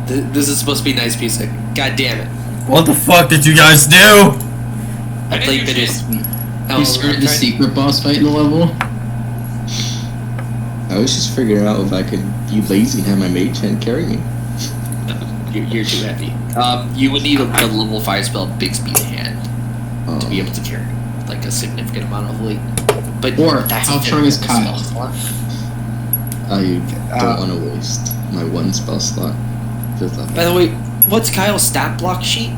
This is supposed to be nice music. God damn it. What the fuck did you guys do? I didn't played do shit. bittersweet. We started the secret boss fight in the level. I was just figuring out if I could be lazy and have my mage hand carry me. You're too heavy. You would need a level 5 spell Bixby hand to be able to carry like a significant amount of weight. But Or that's how a strong is terrible Kyle? spell slot. I don't want to waste my 1 spell slot. 5th level. By the way, what's Kyle's stat block sheet?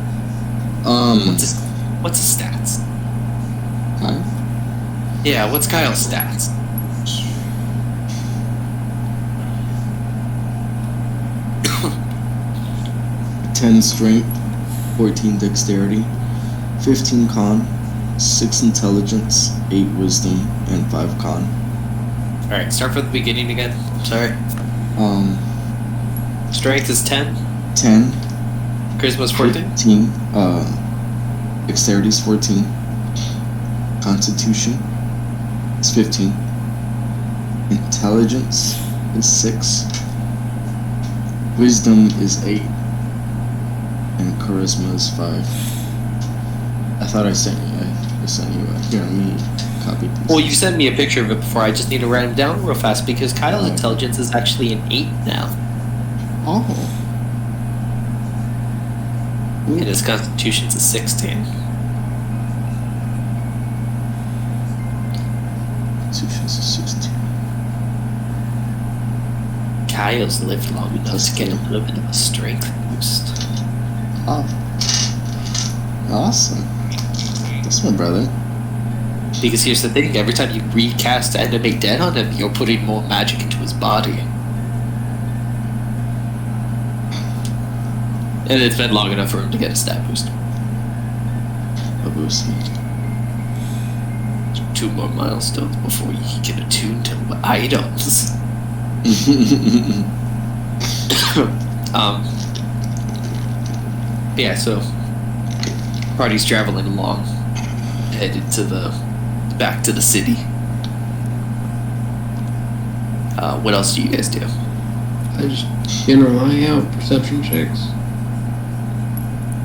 What's his stats? Kyle? Yeah, what's Kyle's stats? Ten strength, 14 dexterity, 15 con, 6 intelligence, 8 wisdom, and 5 con. Alright, start from the beginning again. Sorry. Strength is 10. 10, Charisma's 14. 15, dexterity is 14, constitution is 15, intelligence is 6, wisdom is 8, and charisma is 5. I thought I sent you. I sent you. Here, let me copy this. Well, you sent me a picture of it before. I just need to write him down real fast because Kyle's intelligence is actually an 8 now. Oh. And his constitution's a 16. Constitution's a 16. Kyle's lived long enough to get a little bit of a strength boost. Oh. Awesome. That's my brother. Because here's the thing, every time you recast Animate Dead on him, you're putting more magic into his body. And it's been long enough for him to get a stat boost. A boost. 2 more milestones before he can attune to items. Yeah, so party's traveling along, headed to back to the city. What else do you guys do? I just general eye out, perception checks.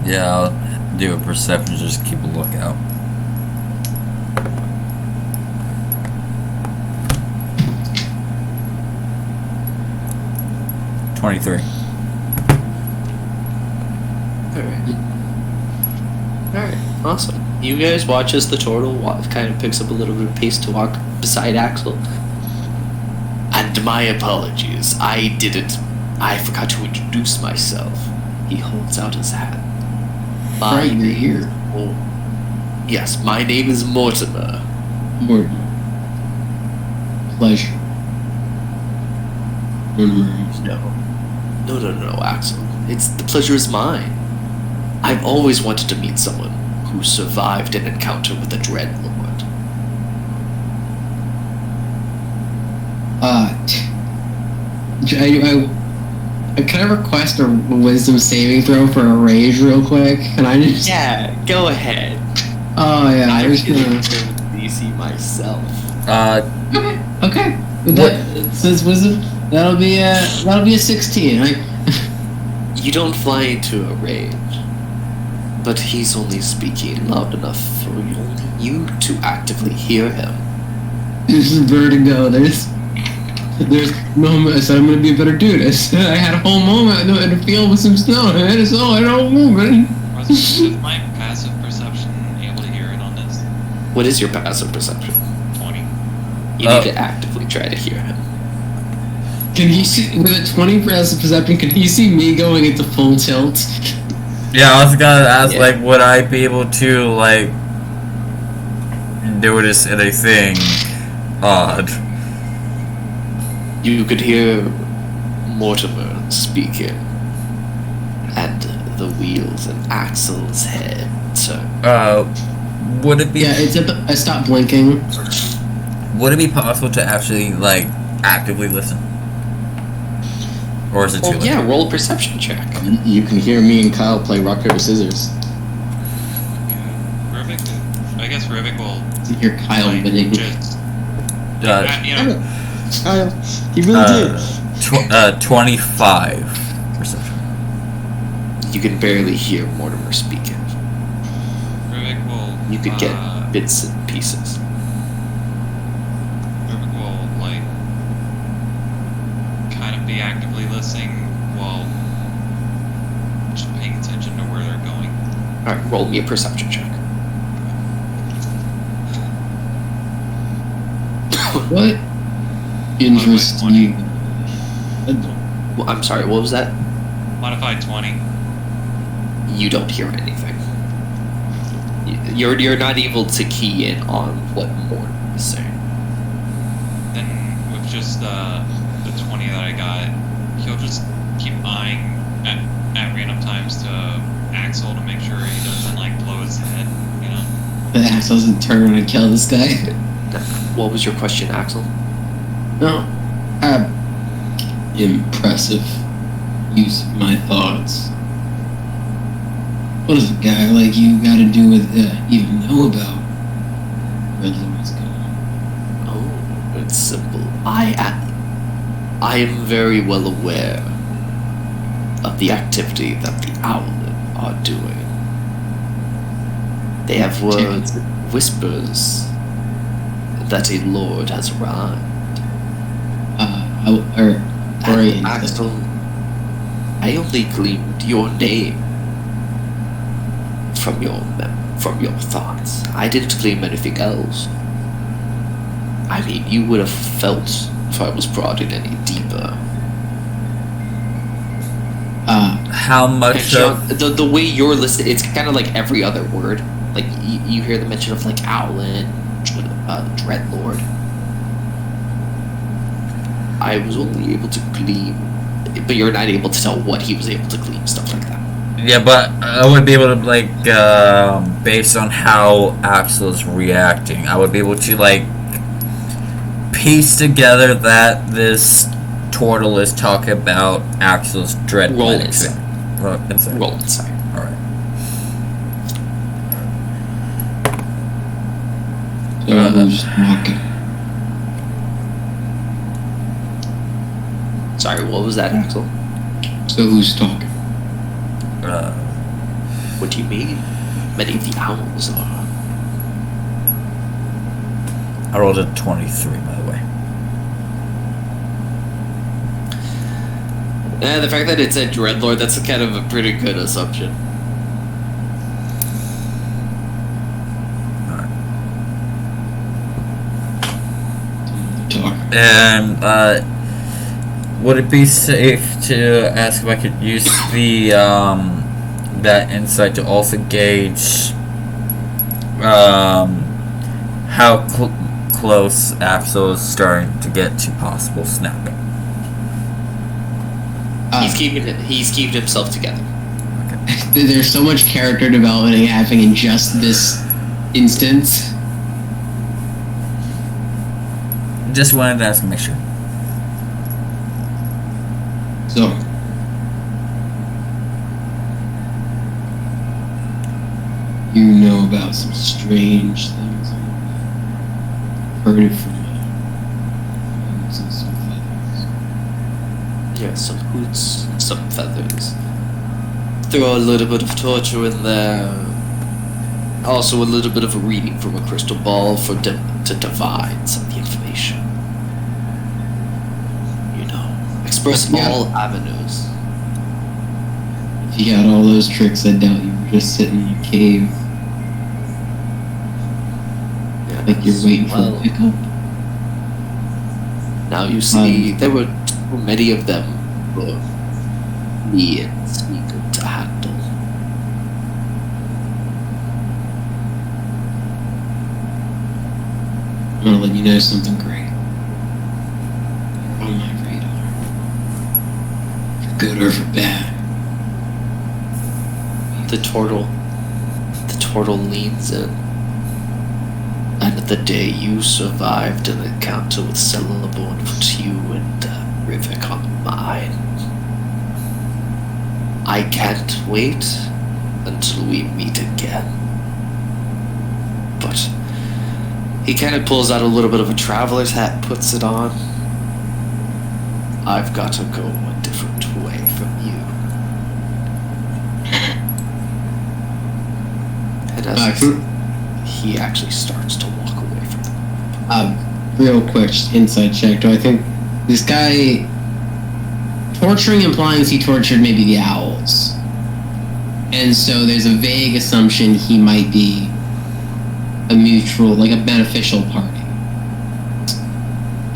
Yeah, I'll do a perception, just keep a lookout. $23. Alright, awesome. You guys watch as the turtle kind of picks up a little bit of pace to walk beside Axel. And my apologies, I forgot to introduce myself. He holds out his hand. Right, you're here. Oh, yes, my name is Mortimer. Morton. Pleasure. No, Axel. The pleasure is mine. I've always wanted to meet someone who survived an encounter with the Dreadlord. Can I request a wisdom saving throw for a rage real quick? Can I just... Yeah, go ahead. Oh, yeah. I I was did gonna... DC myself. Okay. So it's wisdom. That'll be a 16. You don't fly into a rage, but he's only speaking loud enough for you to actively hear him. This is vertigo. There's moments I said I'm gonna be a better dude. I said I had a whole moment in a field with some snow, and I just I don't move it. Is my passive perception able to hear it on this? What is your passive perception? 20. You need to actively try to hear him. Can he see with a 20 passive perception? Can he see me going into full tilt? Yeah, I was gonna ask, Yeah. like, would I be able to, like, notice anything odd? You could hear Mortimer speaking, and the wheels in Axel's head turn. Would it be Yeah, I stopped blinking. would it be possible to actually, like, actively listen? Or is it too late? Yeah, roll a perception check. You can hear me and Kyle play rock, paper, scissors. Rivik, I guess Rivik will You hear Kyle like, bidding. just, you know, He really did. 25 perception. You can barely hear Mortimer speaking. Rivik will. You could get bits and pieces. Rivik will like kind of be actively listening while just paying attention to where they're going. Alright, roll me a perception check. What? Interesting. Well, I'm sorry, what was that? Modified 20. You don't hear anything. You're not able to key in on what Mortimer is saying. Then with just the 20 that I got, he'll just keep eyeing at random times to Axel to make sure he doesn't like blow his head, you know? The axe doesn't turn and kill this guy. What was your question, Axel? No. Impressive use of my thoughts. What does a guy like you got to do with even know about Redlord's going? Oh, it's simple. I am very well aware of the activity that the Owlet are doing. They have words and whispers that a lord has arrived. And Axel, I only gleaned your name from your thoughts. I didn't glean anything else. I mean, you would have felt if I was brought in any deeper. How much of the way you're listening, it's kind of like every other word. Like you hear the mention of like Owlin, Dreadlord. I was only able to glean, but you're not able to tell what he was able to glean, stuff like that. Yeah, but I would be able to, like, based on how Axel is reacting, I would be able to, like, piece together that this turtle is talking about Axel's dread. Roll insight. Roll insight. Alright. So who's talking? Sorry, what was that, Axel? So who's talking? What do you mean? Many of the owls are. I rolled a 23, by the way. The fact that it said Dreadlord, that's kind of a pretty good assumption. Talk. And, would it be safe to ask if I could use the, that insight to also gauge, how close Axel is starting to get to possible snapping? He's keeping himself together. There's so much character development happening in just this instance. Just wanted to ask and make sure. So, you know about some strange things. Heard it from hoots and some feathers. Yeah, some hoots, some feathers. Throw a little bit of torture in there. Also, a little bit of a reading from a crystal ball to divine some of the information. You know, express Yeah. all avenues. If you had all those tricks, I doubt you were just sitting in a cave Yeah, like you're waiting for well, a pickup. now you see, there were too many of them for me and Sneaker to handle. I'm gonna let you know something great. You're on my radar. For good or for bad. The turtle leans in. And the day you survived an encounter with Celeborn put you and Rivik on mine. I can't wait until we meet again. But he kind of pulls out a little bit of a traveler's hat, puts it on. I've got to go a different way from you. And as he actually starts to walk away from them. Real quick, just insight check. Do I think this guy torturing implies he tortured maybe the owls? And so there's a vague assumption he might be a mutual, like a beneficial party.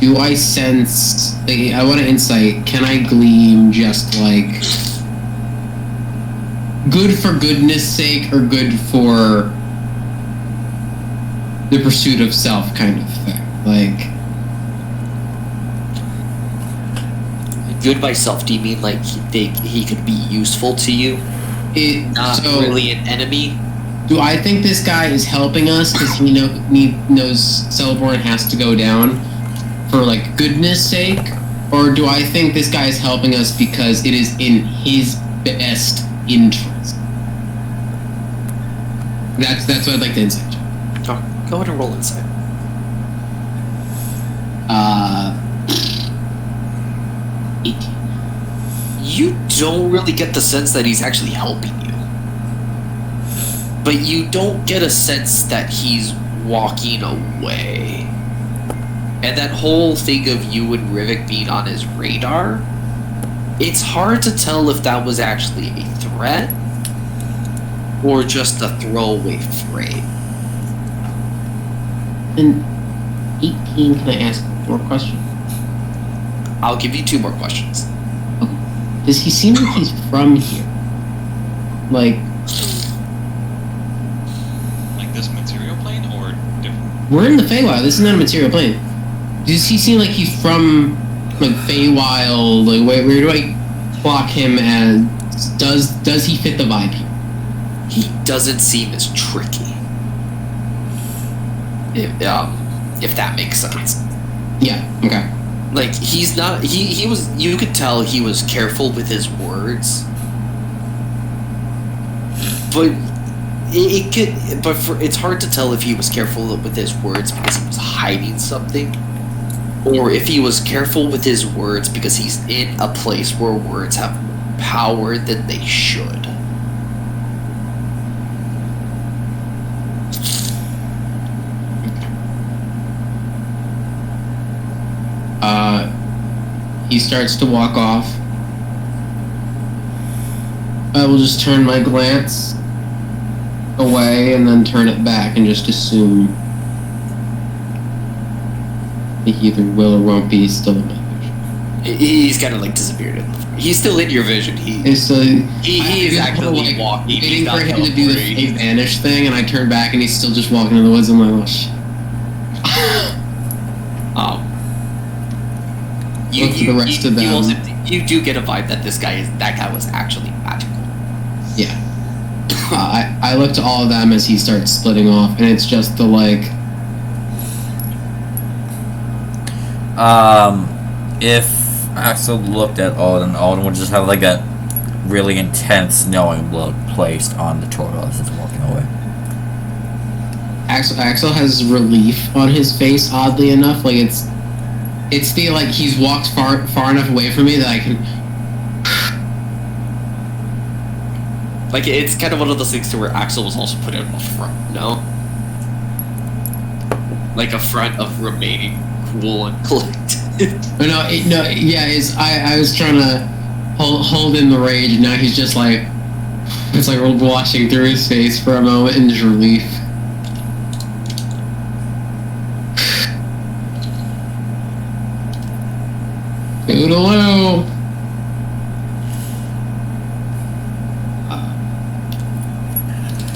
Do I sense, like, I want to insight, can I glean just like good for goodness sake or good for the pursuit of self kind of thing? Like, Good by self, do you mean like he could be useful to you? Not so, really an enemy? do I think this guy is helping us because he knows Celeborn has to go down for like goodness sake? Or do I think this guy is helping us because it is in his best interest? That's what I'd like to insight. Go ahead and roll insight. 18. You don't really get the sense that he's actually helping you. But you don't get a sense that he's walking away. And that whole thing of you and Rivik being on his radar, it's hard to tell if that was actually a threat or just a throwaway phrase. And 18, can I ask more questions? I'll give you 2 more questions. Does he seem like he's from here? Like this material plane or different? we're in the Feywild. This is not a material plane. Does he seem like he's from like Feywild? Like where do I clock him as? Does he fit the vibe here? He doesn't seem as tricky. If that makes sense. Yeah. Okay. Like, he's not, he was, you could tell he was careful with his words. But it's hard to tell if he was careful with his words because he was hiding something, or if he was careful with his words because he's in a place where words have more power than they should. He starts to walk off. I will just turn my glance away and then turn it back and just assume he either will or won't be still in my vision. He's kind of like disappeared. He's still in your vision. He is actively walking. Waiting for him to do the fake vanish thing, and I turn back and he's still just walking in the woods. I'm like, oh shit. You do get a vibe that that guy was actually magical. Yeah. I look to all of them as he starts splitting off, and it's just the like. If Axel looked at Alden, Alden would just have like a really intense knowing look placed on the turtle as it's walking away. Axel has relief on his face, oddly enough. Like it's the like he's walked far enough away from me that I can. Like, it's kind of one of those things to where Axel was also put in a front, no? Like a front of remaining cool and collected. I was trying to hold in the rage, and now he's just like, it's like washing through his face for a moment in just relief. Toodaloo!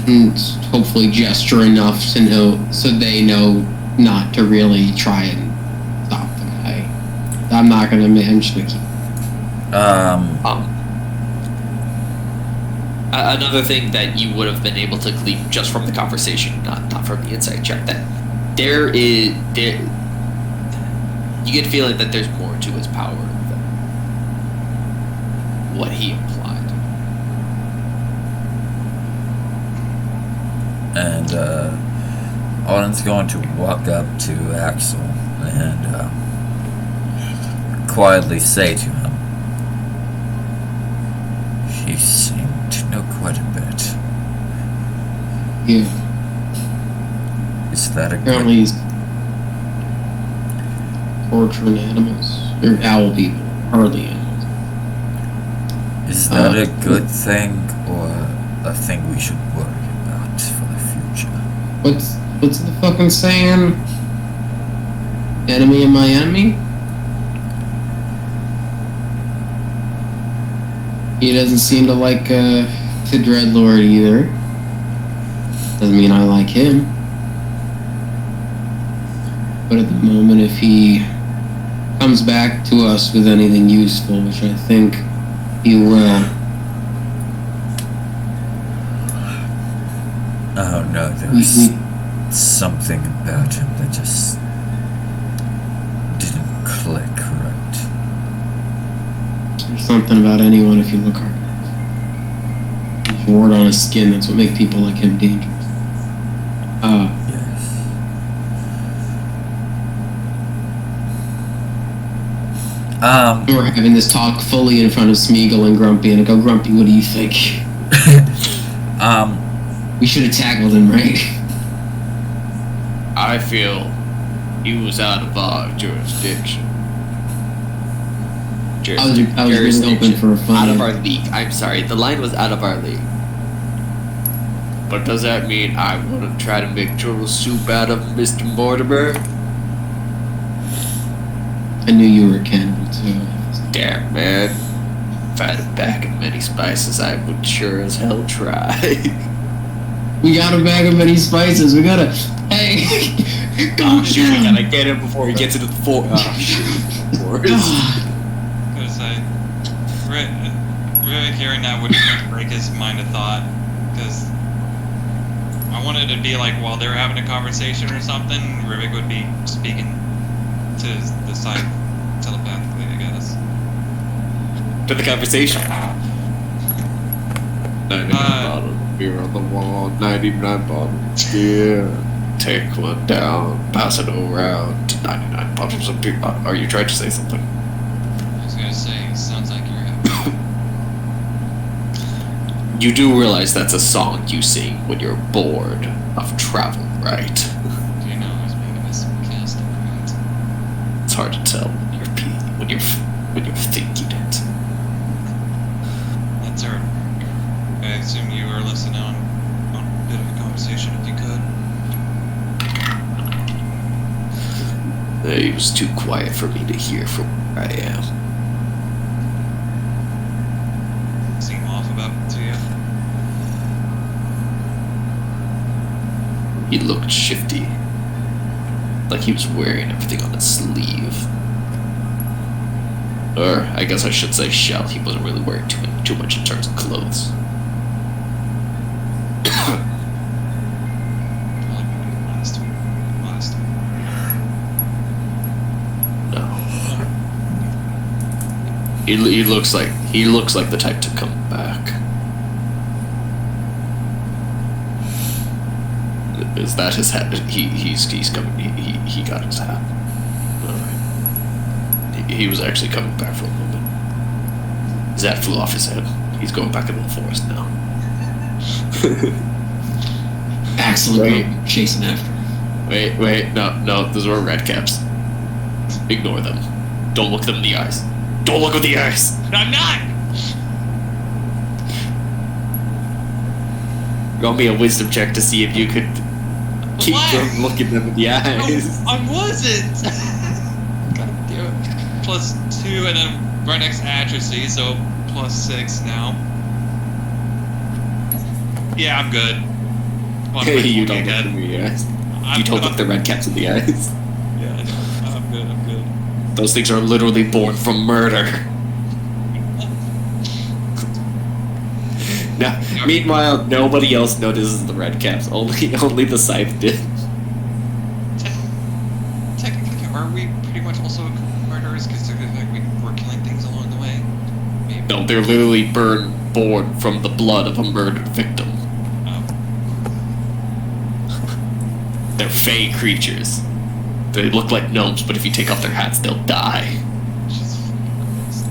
And hopefully gesture enough to know, so they know not to really try and stop the guy. I'm just gonna keep. Another thing that you would have been able to glean just from the conversation, not from the insight check, that you get the feeling that there's more to his power than what he implied. And Alden's going to walk up to Axel and quietly say to him, "She seemed to know quite a bit." Yeah. Is that a Apparently he's torturing animals. Or owl people. Hardly animals. Is that a good thing or a thing we should worry about for the future? What's the fucking saying? Enemy of my enemy? He doesn't seem to like the Dreadlord either. Doesn't mean I like him. But at the moment, if he comes back to us with anything useful, which I think he will. Oh no, there was something about him that just didn't click right. There's something about anyone if you look hard. There's wart on his skin, that's what makes people like him dangerous. Yes. We're having this talk fully in front of Smeagol and Grumpy, and I go, Grumpy, what do you think? We should have tackled him, right? I feel he was out of our jurisdiction. Cheers. I was really hoping for a funny. Out of our league. I'm sorry. The line was out of our league. But does that mean I want to try to make turtle soup out of Mr. Mortimer? I knew you were a cannibal too. Damn, man. If I had a bag of many spices, I would sure as hell try. We got a bag of many spices. We gotta. Hey, Oh shoot, we gotta get him before he gets into the fort. Oh shoot. Forest. Gonna say, Rivik hearing that would break his mind of thought, because I wanted it to be like while they were having a conversation or something, Rivik would be speaking to the side telepathically, I guess. To the conversation. 99 bottles of beer on the wall, 99 bottles of beer. Take one down, pass it around to 99 bottles of beer. Are you trying to say something? I was gonna say, sounds like you're happy. You do realize that's a song you sing when you're bored of travel, right? Do you know I was being a bit sarcastic, right? It's hard to tell when you're thinking it. That's our. I assume you were listening on a bit of a conversation, if you could. It was too quiet for me to hear from where I am. Seem off about it to you? He looked shifty. Like he was wearing everything on his sleeve. Or, I guess I should say shell. He wasn't really wearing too much in terms of clothes. No. He looks like the type to come back. Is that his hat? He's coming. He got his hat. Alright. He was actually coming back for a moment. His hat flew off his head. He's going back into the forest now. Axel Wait. chasing after him. Wait, no, those were red caps. Ignore them. Don't look them in the eyes. Don't look in the eyes! I'm not! Roll me a wisdom check to see if you could keep What? from looking them in the eyes. I wasn't! God damn it. +2 and then right next to atrophy, so +6 now. Yeah, I'm good. Come on, Hey, Mike, you look don't look ahead. them in the eyes. I'm- You don't look the red caps in the eyes. Yeah, I'm good. Those things are literally born from murder. Now, meanwhile, nobody else notices the red caps. Only the scythe did. Technically, are we pretty much also murderers considering like we were killing things along the way? Maybe. No, they're literally born from the blood of a murdered victim. Oh. They're fey creatures. They look like gnomes, but if you take off their hats, they'll die. Jesus Christ.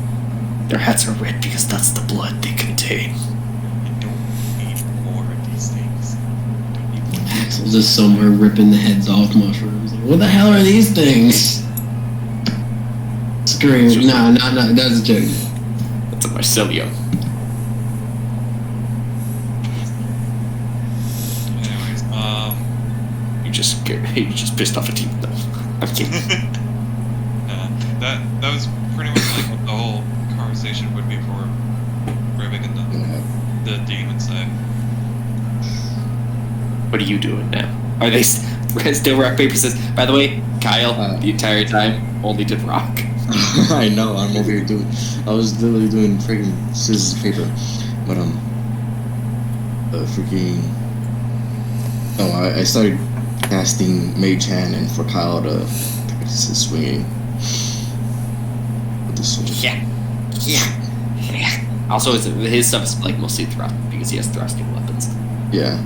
Their hats are red because that's the blood they contain. I don't need more of these things. Don't need more. Axel's just somewhere ripping the heads off mushrooms. Like, what the hell are these things? Scream. No, that's a joke. That's a Marsilio. Anyways, You just pissed off a team though. I'm kidding. that was pretty much like what the whole conversation would be for Rivik and the demon side. What are you doing now? Are they still rock paper scissors? By the way, Kyle, the entire time only did rock. I know, I'm over here doing. I was literally doing freaking scissors paper, but freaking. Oh, I started casting Mage Hand and for Kyle to practice his swinging with the sword. Yeah. Also, his stuff is like mostly thrust because he has thrusting weapons. Yeah.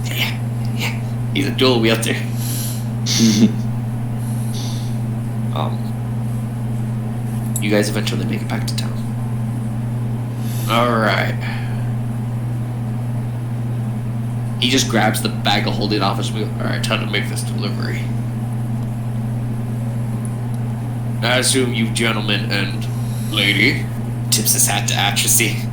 Yeah. He's a dual wielder. You guys eventually make it back to town. Alright. He just grabs the bag of holding off his wheel. Alright, time to make this delivery. I assume you gentlemen and lady tips his hat to Atrazine.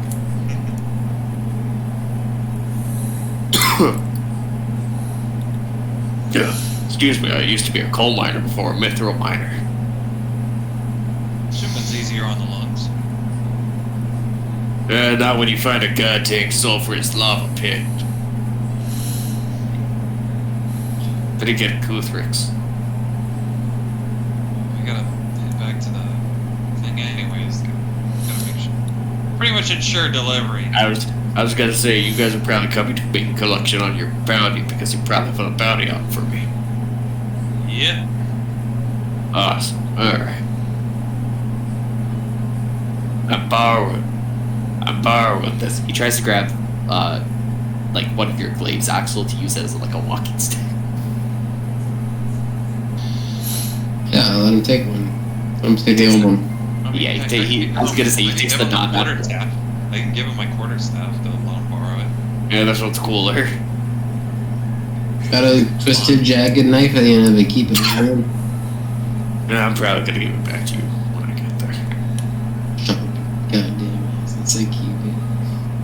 Excuse me, I used to be a coal miner before a mithril miner. Shipment's easier on the lungs. Not when you find a goddamn sulfurous lava pit. But again, Kuthrix. We gotta head back to the thing anyways. Gotta make sure. Pretty much ensure delivery. I was gonna say, you guys are probably coming to make a collection on your bounty because you probably put a bounty out for me. Yep. Awesome. Alright. I'm borrowing this. He tries to grab, like one of your glaives, Axel, to use as like a walking stick. Yeah, let him take one. Let him take the old one. I mean, Yeah, I was gonna say, he I can takes give the him my non- quarterstaff. I can give him my quarterstaff to let him borrow it. Yeah, this one's cooler. Got a twisted, jagged knife at the end of it. Keep it warm. Yeah, I'm probably gonna give it back to you when I get there. God damn it. It's like keep it.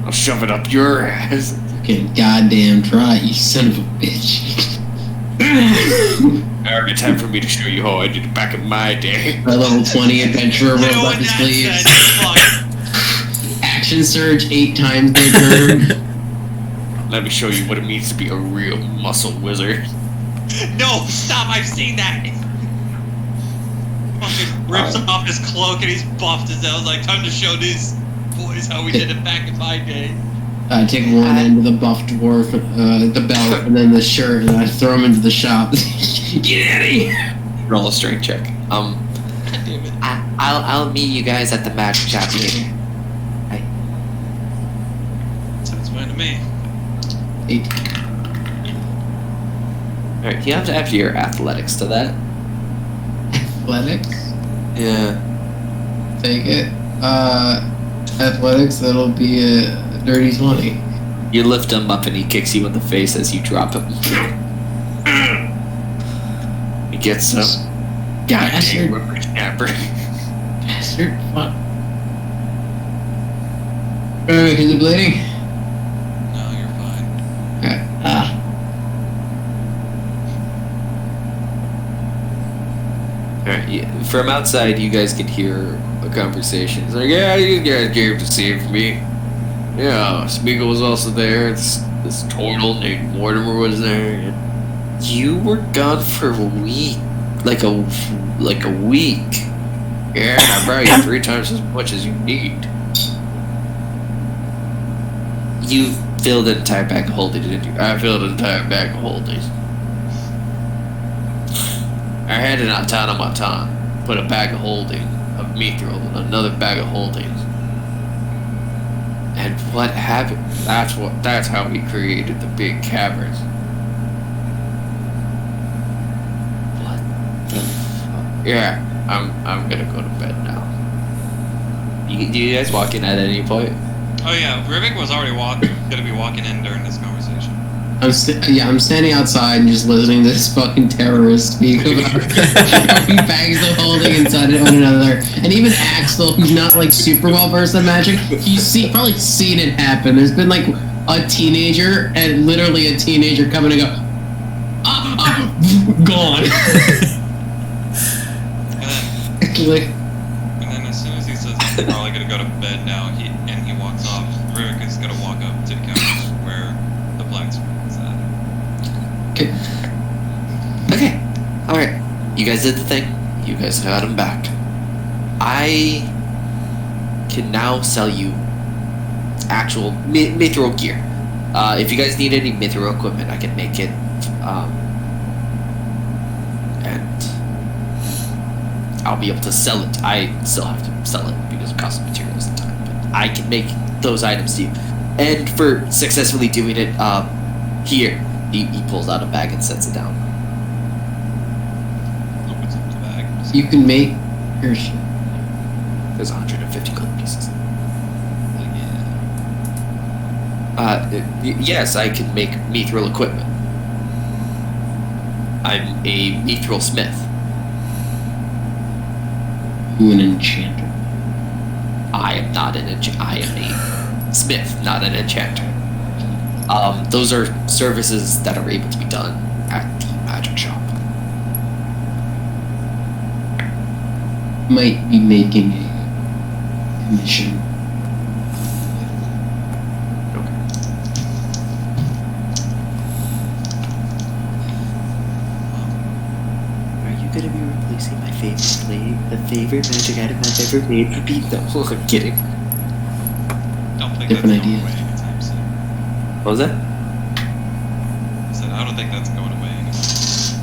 I'll shove it up your ass. Okay, goddamn try, you son of a bitch. Alright, time for me to show you how I did it back in my day. My level 20 adventurer You know rolled what up his that sleeves. says? Fuck. Action surge 8 times per turn. Let me show you what it means to be a real muscle wizard. No, stop! I've seen that. Fucking rips off his cloak and he's buffed as hell. I was like, time to show these boys how we did it back in my day. Take one end of the buff dwarf, the belt, and then the shirt, and I throw him into the shop. Get out of here! Roll a strength check. God damn it. I'll meet you guys at the magic shop later. Sounds fine to me. 8. Alright, you have to add your athletics to that. Athletics? Yeah. Take it. Athletics, that'll be a dirty 20. You lift him up and he kicks you in the face as you drop him. He gets some goddamn whippersnapper. Bastard, fuck. Is it bleeding? No, you're fine. Okay. Alright, yeah. From outside, you guys can hear a conversation. It's like, yeah, you guys came to save me. Yeah, Smeagol was also there. This turtle named Mortimer was there. You were gone for a week. Like a week. Yeah, and I brought you 3 times as much as you need. You filled an entire bag of holding, didn't you? I filled an entire bag of holding. I had an automaton put a bag of holding of mithril in another bag of holding. And what happened? That's how we created the big caverns. What the fuck? Yeah, I'm gonna go to bed now. Do you guys walk in at any point? Oh yeah, Rivik was already gonna be walking in during this conversation. I'm standing outside and just listening to this fucking terrorist speak about bags of holding inside of one another. And even Axel, who's not like super well versed in magic, he's probably seen it happen. There's been like a teenager, and literally a teenager coming and go, gone. And Like, then as soon as he says he's probably gonna go to bed now, he walks off, Rivik is gonna walk up to the couch where the blacksmith is at. Okay. Alright. You guys did the thing. You guys got him back. I can now sell you actual mithril gear. If you guys need any mithril equipment, I can make it. And I'll be able to sell it. I still have to sell it because it costs materials and time. But I can make those items to you. And for successfully doing it, here. He pulls out a bag and sets it down. Opens up the bag. you can make your shit. There's 150 gold pieces. Yeah. Yes, I can make mithril equipment. I'm a mithril smith. You an enchanter. I am not an I am a smith, not an enchanter. Those are services that are able to be done at the magic shop. Might be making a commission. Are you gonna be replacing my favorite the favorite magic item I've ever made for Pete? No, I'm kidding. Don't think Different that's going ideas. away anytime soon. What was that? I said, I don't think that's going away anytime soon.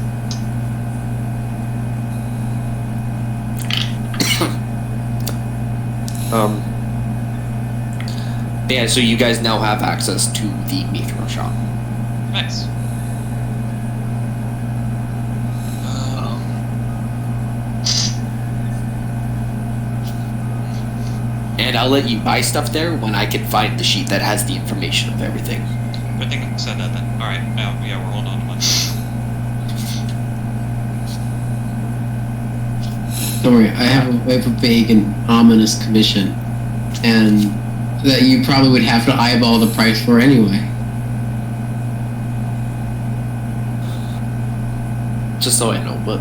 Yeah, so you guys now have access to the Mithril shop. Nice. And I'll let you buy stuff there when I can find the sheet that has the information of everything. I think I said that then. Alright, yeah, we're holding on to money. Don't worry, I have a vague and ominous commission, and that you probably would have to eyeball the price for anyway. Just so I know, what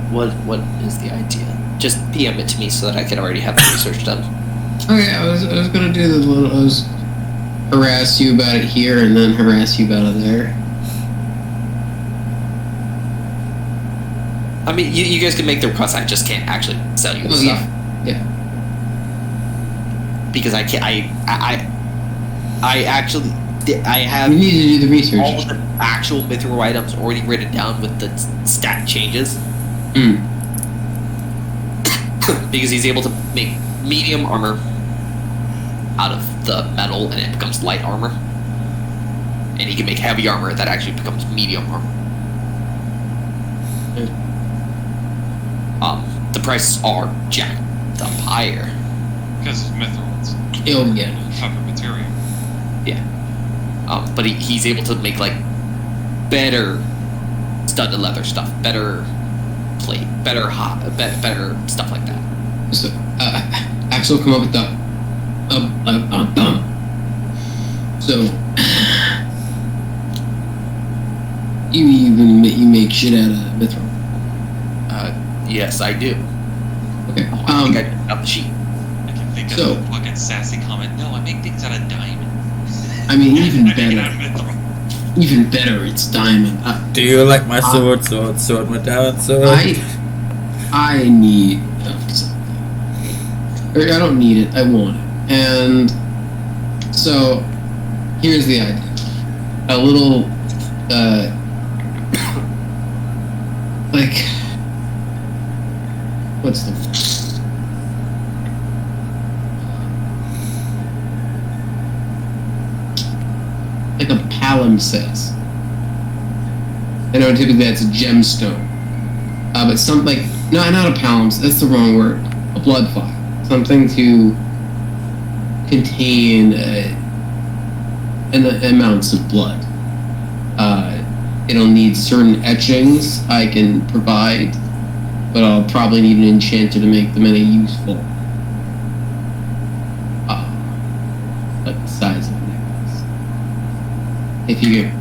is the idea? Just PM it to me so that I can already have the research done. Okay, I was gonna do the little, harass you about it here and then harass you about it there. I mean, you guys can make the request. I just can't actually sell you the Oh, stuff yeah. because I can't. I actually have We need to do the research. all of the actual mithril items already written down with the stat changes Hmm. because he's able to make medium armor out of the metal and it becomes light armor, and he can make heavy armor that actually becomes medium armor. The prices are jacked up higher. Because mithril, Oh, yeah. tougher material. But he's able to make like better studded leather stuff, better plate, better better stuff like that. So, Axel come up with the, So, you make shit out of mithril. Yes, I do. Okay. I think I took out the sheet. I can think of So- a fucking sassy comment. No, I make things out of diamond. I mean, even I make it out better. of mithril. Even better, it's diamond. Do you like my sword, my diamond sword? I need something. Or I don't need it, I want it. And so, here's the idea. A little, like, what's the word? Like a palimpsest. I know typically that's a gemstone. But something like, no, not a palimpsest, that's the wrong word. A blood file. Something to contain amounts of blood. It'll need certain etchings I can provide, but I'll probably need an enchanter to make them any useful. Like the size of a necklace. If you get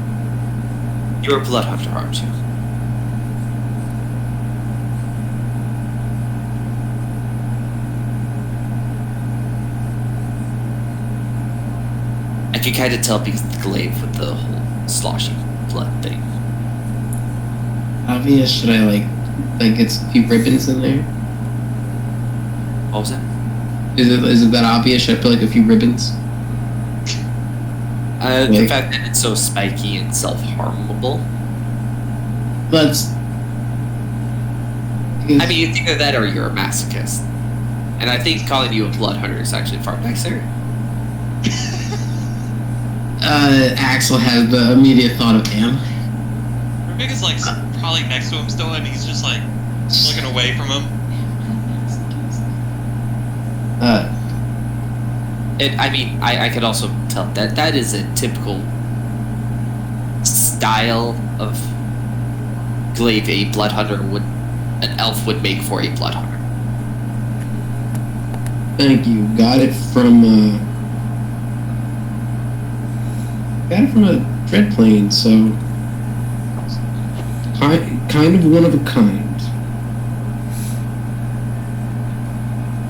You're a blood hunter, aren't you? I can kind of tell because of the glaive with the whole sloshing blood thing. obvious, should I like get a few ribbons in there? What was that? Is it that obvious? Should I put like a few ribbons? The Like- fact that it's so spiky and self-harmable. Let's. I mean, it's either that or you're a masochist. And I think calling you a blood hunter is actually far nicer. Axel has the immediate thought of him. Rubik is like probably next to him still, and he's just like looking away from him. I mean, I could also tell that that is a typical style of glaive a blood hunter would, an elf would make for a blood hunter. Thank you. Got it from a dread plane, so kind of one of a kind.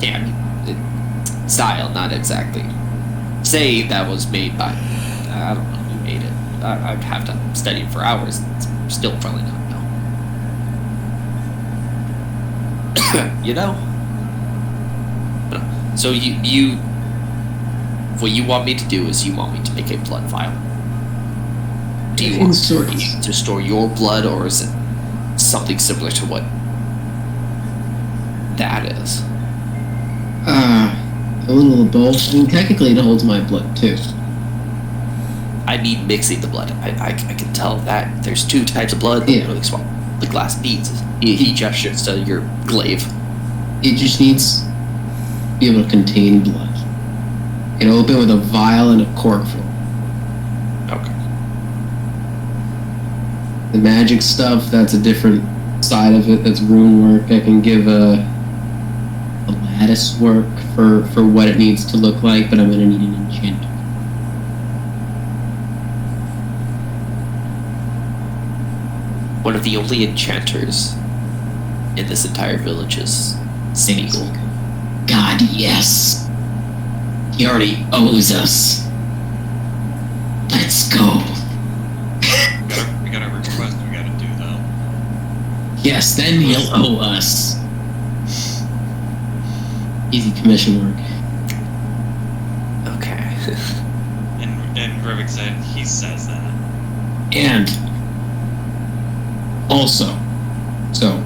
Yeah, I mean, style, not exactly. Say that was made by, I don't know who made it. I'd have to study it for hours. It's still probably not know. You know? So you, what you want me to do is you want me to make a blood vial. Do you want to store your blood, or is it something similar to what that is? A little of both. I mean, technically it holds my blood too. I mean mixing the blood. I can tell that there's two types of blood. Yeah. Really small. The glass beads. He gestures to your glaive. It just needs to be able to contain blood. It open with a vial and a cork full. Okay. The magic stuff, that's a different side of it. That's rune work. I can give a lattice work for what it needs to look like, but I'm gonna need an enchanter. One of the only enchanters in this entire village is Smeagol. God, yes. He already owes us. Let's go. We got a request we gotta do though. Yes, then he'll owe us. Easy commission work. Okay. And Rivik said he says that. And also, so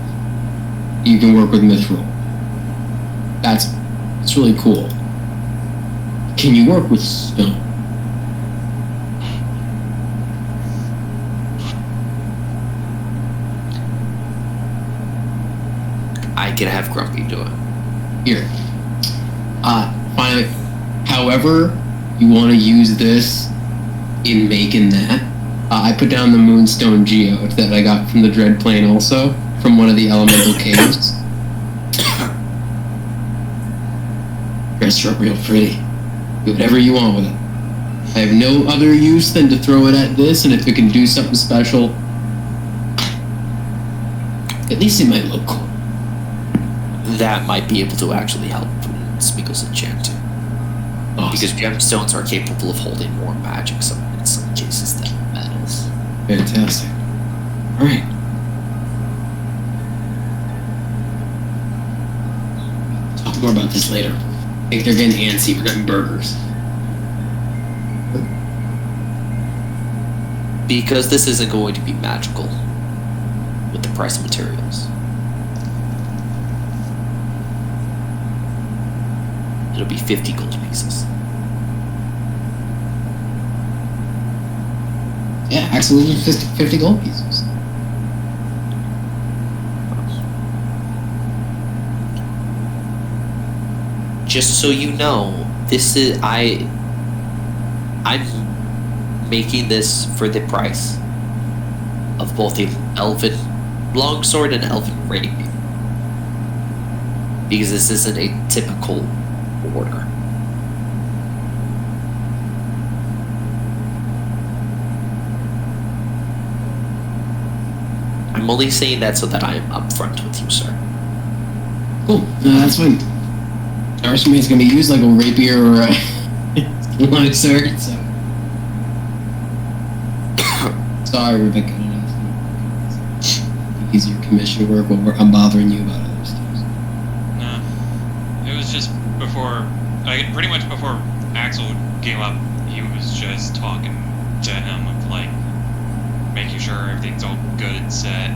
you can work with Mithril. That's really cool. Can you work with stone? I can have Grumpy do it. Here. Finally, however you want to use this in making that, I put down the Moonstone Geode that I got from the Dread Plane also, from one of the elemental caves. Dressed her up real pretty. Do whatever you want with it. I have no other use than to throw it at this, and if it can do something special, at least it might look cool. That might be able to actually help Smeagol's enchanting. Awesome. Because gemstones are capable of holding more magic in some cases than metals. Fantastic. Alright. Talk more about this later. I think they're getting antsy. We're getting burgers. Because this isn't going to be magical with the price of materials. It'll be 50 gold pieces. Yeah, absolutely 50 gold pieces. Just so you know, this is I'm making this for the price of both an elven longsword and an elven rapier. Because this isn't a typical order. I'm only saying that so that I am upfront with you, sir. Cool. No, that's fine. Archmade's gonna be used like a rapier or a longsword, so. Sorry, Rebecca. Easier commission work while I'm bothering you about other stuff. No. It was just before, pretty much before Axel gave up, he was just talking to him of like, making sure everything's all good and set.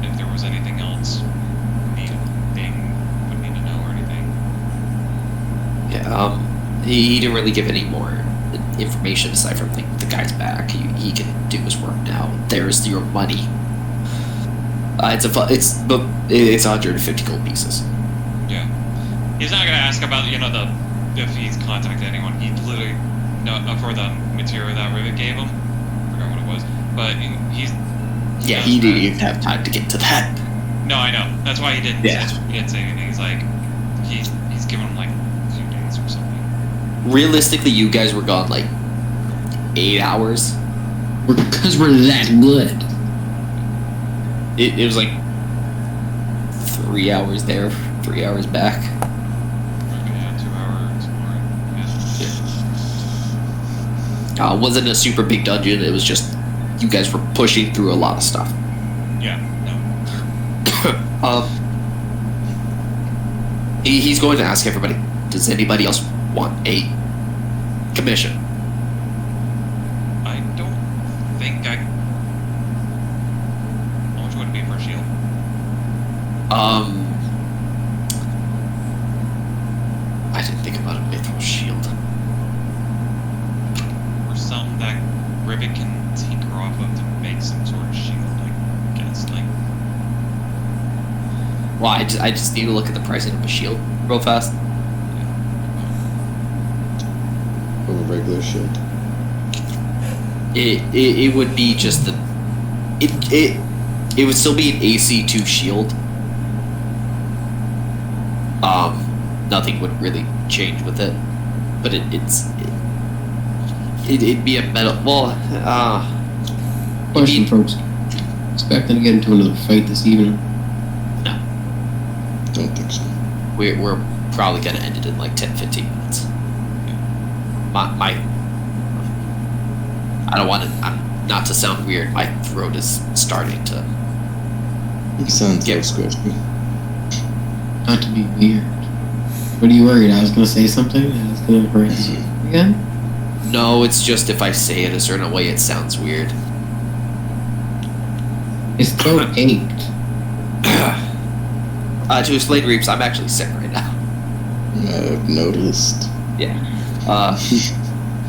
If there was anything else would need to know or anything. Yeah, he didn't really give any more information aside from like the guy's back. He can do his work now. There's your money. It's 150 gold pieces. Yeah. He's not gonna ask about if he's contacted anyone. He literally for the material that Rivik gave him. I forgot what it was, but he's. Yeah, he didn't even have time to get to that. No, I know. That's why he didn't. Yeah. He didn't say anything. He's like, he's giving him like 2 minutes or something. Realistically, you guys were gone like 8 hours. Because we're that good. It was like 3 hours there, 3 hours back. Yeah, 2 hours more. Yeah. Wasn't a super big dungeon. It was just you guys were pushing through a lot of stuff. Yeah, no. He's going to ask everybody, does anybody else want a commission? I don't think I. How much would it be for a shield? I didn't think about a mithril shield. Or something that Rivet can tinker off of to make some sort of shield, I guess. Like, Well, I just need to look at the pricing of a shield real fast. Of a regular shield. It would be just the it would still be an AC2 shield. Nothing would really change with it, but it'd be a metal. Well, Question, folks. Expecting to get into another fight this evening. no, Don't think so. we're probably gonna end it in like 10-15 minutes. My I don't want to. Not to sound weird, my throat is starting to. You sound Yeah. so scratchy. Not to be weird. What are you worried? I was gonna say something and it's gonna hurt you again? No, it's just if I say it a certain way, it sounds weird. His throat ached. To explain, Reeps, I'm actually sick right now. I've noticed. Yeah.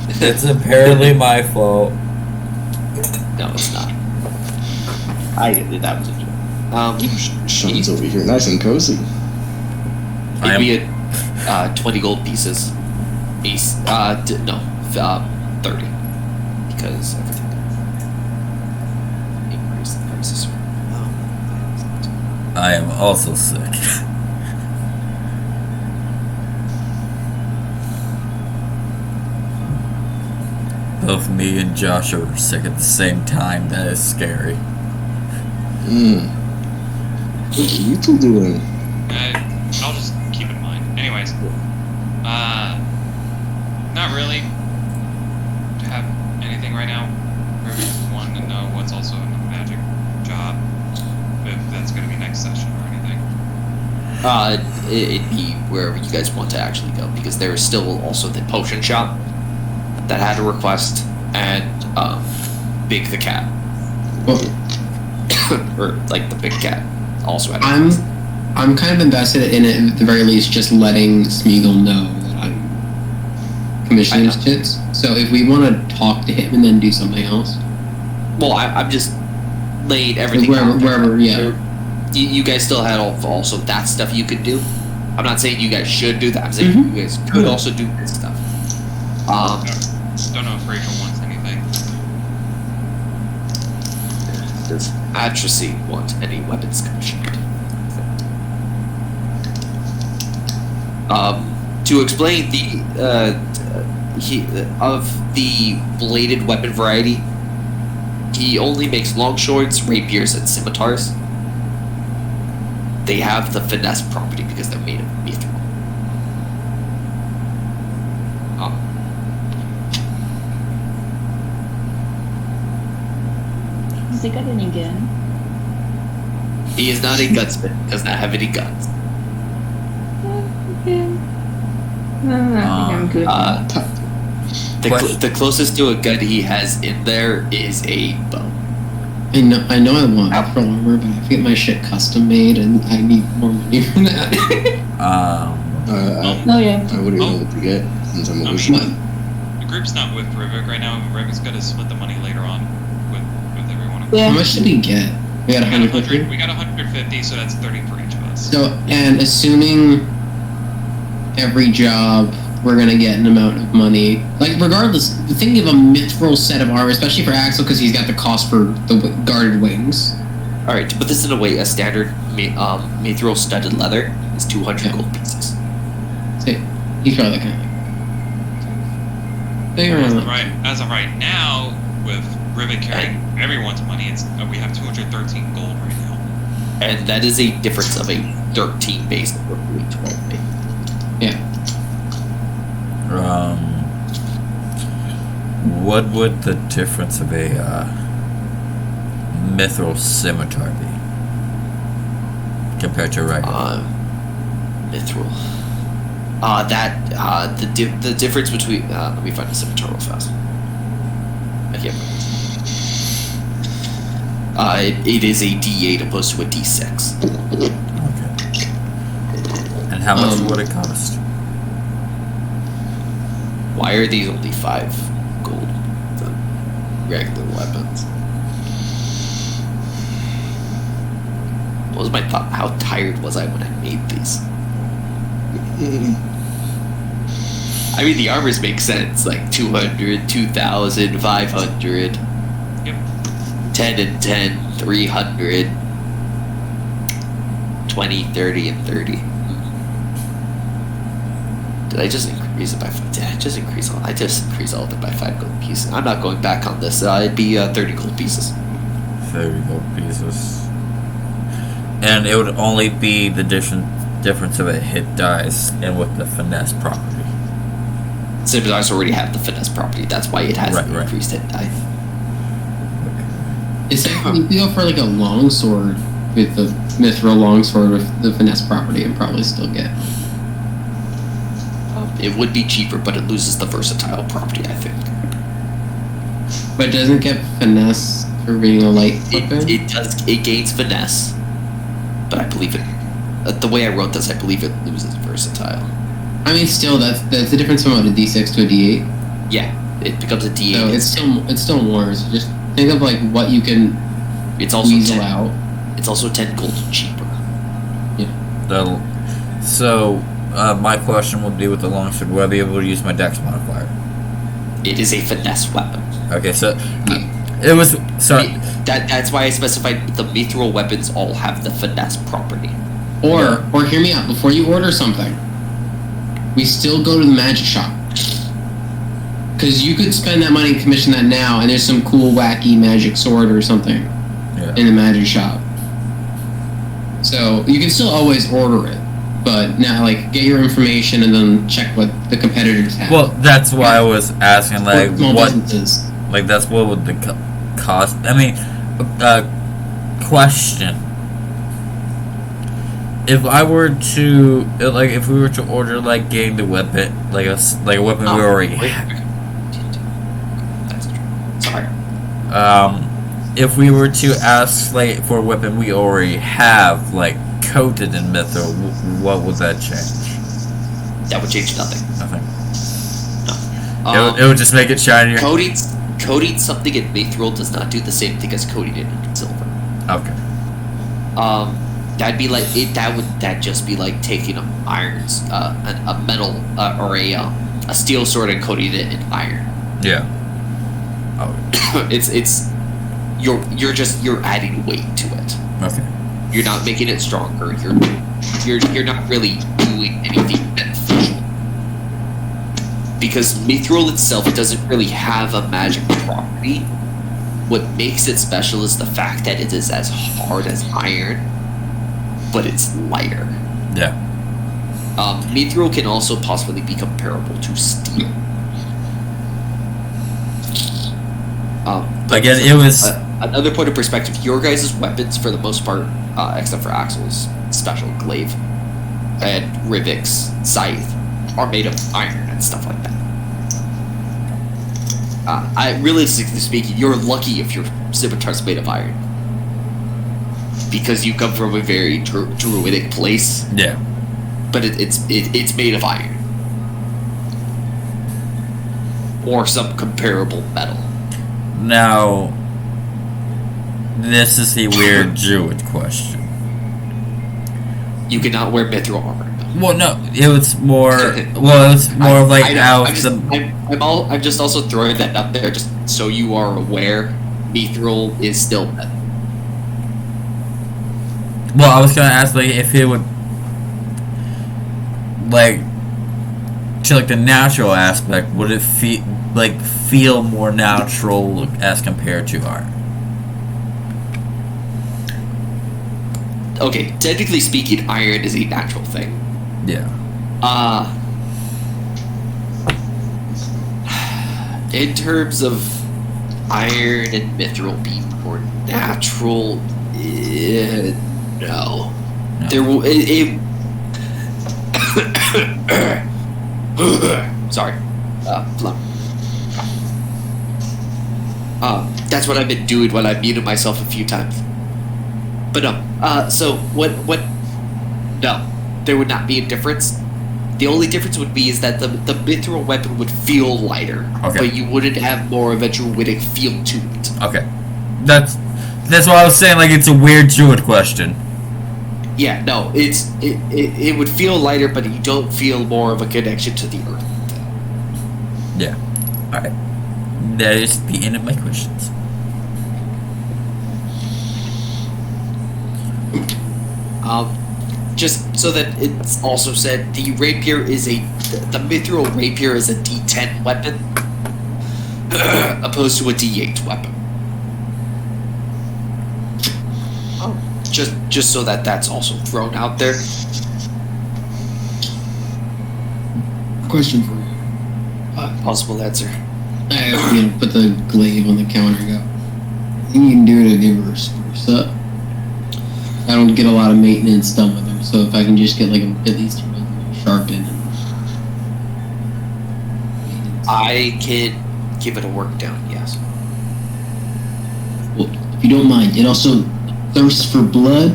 It's apparently my fault. No, it's not. That was a joke. Sean's over here, nice and cozy. It'd be 20 gold pieces. 30. Because everything. Increase the prices. I am also sick. Both me and Josh are sick at the same time. That is scary. What are you two doing? I'll just keep in mind. Anyways, not really have anything right now. Rivet's wanting to know what's also in the magic job, if that's going to be next session or anything. It'd be wherever you guys want to actually go, because there is still also the potion shop that had a request, and Big the Cat, Well, or like the Big Cat, also had a I'm request. I'm kind of invested in it at the very least, just letting Smeagol know that I'm commissioning his tits. So if we want to talk to him and then do something else, Well, I'm just laying everything wherever, out there. wherever, yeah. You guys still had also that stuff you could do. I'm not saying you guys should do that. I'm saying Mhm. you guys could also do this stuff. Don't know if Rachel wants anything. Does Atracy want any weapons commissioned? To explain of the bladed weapon variety, he only makes long swords, rapiers, and scimitars. They have the finesse property because they're made of mithril. Has he got any gun? He is not a gunsmith, does not have any guns. Okay. I think I'm good. The closest to a gun he has in there is a bow. I know I want mithril armor, but I have to get my shit custom made, and I need more money for that. Oh yeah. I wouldn't know what to get since I'm a I'm wizard. sure the group's not with Rivik right now. Rivik's got to split the money later on with everyone. How Yeah. much did we get? We got 150. We got 150, so that's 30 for each of us. So, and assuming every job we're gonna get an amount of money, like regardless, think of a mithril set of armor, especially for Axel because he's got the cost for the guarded wings. All right, to put this in a way, a standard mithril studded leather is 200 Yeah. gold pieces. Say, He's probably that kind of thing. As of right now, with Rivet carrying everyone's money, we have 213 gold right now. And that is a difference of a 13 base over 12 base. Yeah. What would the difference of a mithril scimitar be compared to a regular? Mithril. The difference between let me find the scimitar real fast. I can't find it. It is a D8 opposed to a D6. Okay. And how much would it cost? Why are these only 5 gold? The regular weapons. What was my thought? How tired was I when I made these? I mean, the armors make sense. Like 200, 2,000, 500. Yep. 10 and 10, 300. 20, 30, and 30. Did I just increase it by 5? Did I just increase all? I just increased all of it by 5 gold pieces. I'm not going back on this. It'd be 30 gold pieces. 30 gold pieces. And it would only be the difference of a hit dice and with the finesse property. Scimitars already have the finesse property. That's why it has the increased hit die. It's like you go for like a longsword with the mithril longsword with the finesse property and probably still get. It would be cheaper, but it loses the versatile property, I think. But it doesn't get finesse for being a light weapon? It does. It gains finesse, but I believe it. The way I wrote this, I believe it loses versatile. I mean, still, that's the difference from what, a D6 to a D8. Yeah, it becomes a D8. So it's still more. So just think of like what you can. It's also weasel 10, out. It's also 10 gold cheaper. Yeah. So my question would be with the longsword: will I be able to use my dex modifier? It is a finesse weapon. Okay, so it was sorry. That's why I specified the mithril weapons all have the finesse property. Or hear me out. Before you order something, we still go to the magic shop. Because you could spend that money and commission that now, and there's some cool, wacky magic sword or something in the magic shop. So you can still always order it, but now, like, get your information and then check what the competitors have. Well, that's why I was asking, like, what, businesses. like, that's what would the cost. I mean, question. If I were to, like, if we were to order, like, getting the weapon, like a weapon we already have. That's true. Sorry. If we were to ask, like, for a weapon we already have, like, coated in mithril, what would that change? That would change nothing. Nothing. No. It would just make it shinier. Coating something in mithril does not do the same thing as coating it in silver. Okay. That'd be like it. That'd just be like taking a metal or a steel sword and coating it in iron. Yeah. Oh. You're adding weight to it. Okay. You're not making it stronger. You're not really doing anything beneficial. Because mithril itself doesn't really have a magic property. What makes it special is the fact that it is as hard as iron, but it's lighter. Yeah. Mithril can also possibly be comparable to steel. Again, it was another point of perspective. Your guys' weapons, for the most part, except for Axel's special glaive and Rivik's scythe, are made of iron and stuff like that. Realistically speaking, you're lucky if your scimitar's made of iron, because you come from a very druidic place. Yeah. But it's made of iron or some comparable metal. Now, this is the weird druid question. You cannot wear mithril armor. Well, no, it was more. Well, it was more of like how I'm just also throwing that up there, just so you are aware. Mithril is still metal. Well, I was gonna ask, like, if it would, like, to like the natural aspect, would it feel more natural as compared to art? Okay, technically speaking, iron is a natural thing. Yeah. In terms of iron and mithril being more natural, no. There will sorry, phlegm. That's what I've been doing while I've muted myself a few times. But no. So what? No, there would not be a difference. The only difference would be is that the mithril weapon would feel lighter, but you wouldn't have more of a druidic feel to it. Okay, that's what I was saying. Like, it's a weird druid question. Yeah, no, it would feel lighter, but you don't feel more of a connection to the earth. Yeah. All right. That is the end of my questions. Just so that it's also said, the rapier is the mithril rapier is a D10 weapon, opposed to a D8 weapon. Just so that that's also thrown out there. Question for you. Possible answer. I put the glaive on the counter. I go. You can do it if you ever spruce up. I don't get a lot of maintenance done with them, so if I can just get like at least sharpened. I can give it a work down. Yes. Well, if you don't mind, it also thirsts for blood.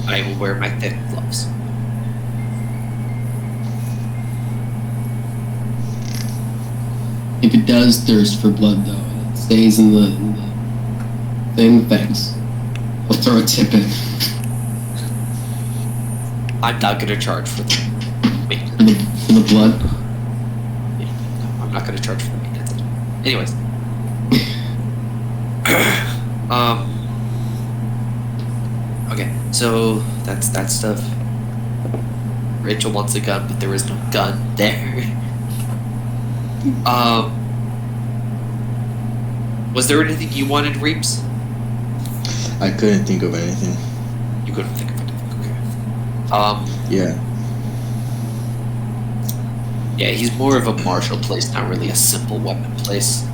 I will wear my thick gloves. If it does thirst for blood, though, and it stays in the thing, thanks. I'll throw a tip in. I'm not gonna charge for the maintenance. For the blood? No, I'm not gonna charge for the maintenance. Anyways. Okay, so that's that stuff. Rachel wants a gun, but there is no gun there. Was there anything you wanted, Reeps? I couldn't think of anything. You couldn't think of anything, okay. Yeah. Yeah, he's more of a martial place, not really a simple weapon place.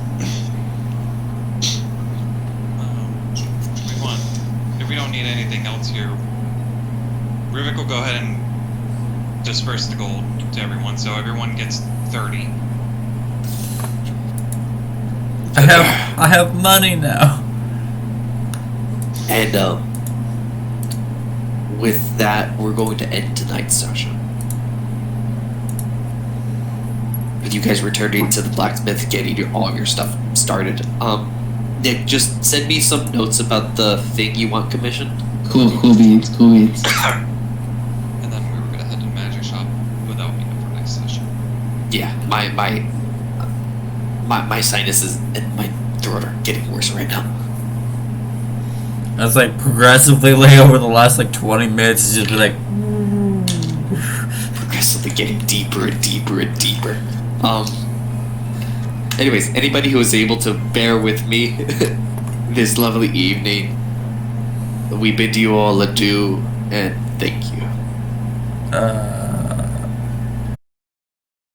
If we don't need anything else here, Rivik will go ahead and disperse the gold to everyone, so everyone gets 30. I have money now. And with that, we're going to end tonight's session. With you guys returning to the blacksmith, getting all of your stuff started. Nick, just send me some notes about the thing you want commissioned. Cool beans. And then we were gonna head to the magic shop without me for next session. Yeah, my sinuses and my throat are getting worse right now. That's like progressively over the last like 20 minutes. It's just like progressively getting deeper and deeper and deeper. Anyways, anybody who was able to bear with me this lovely evening, we bid you all adieu and thank you.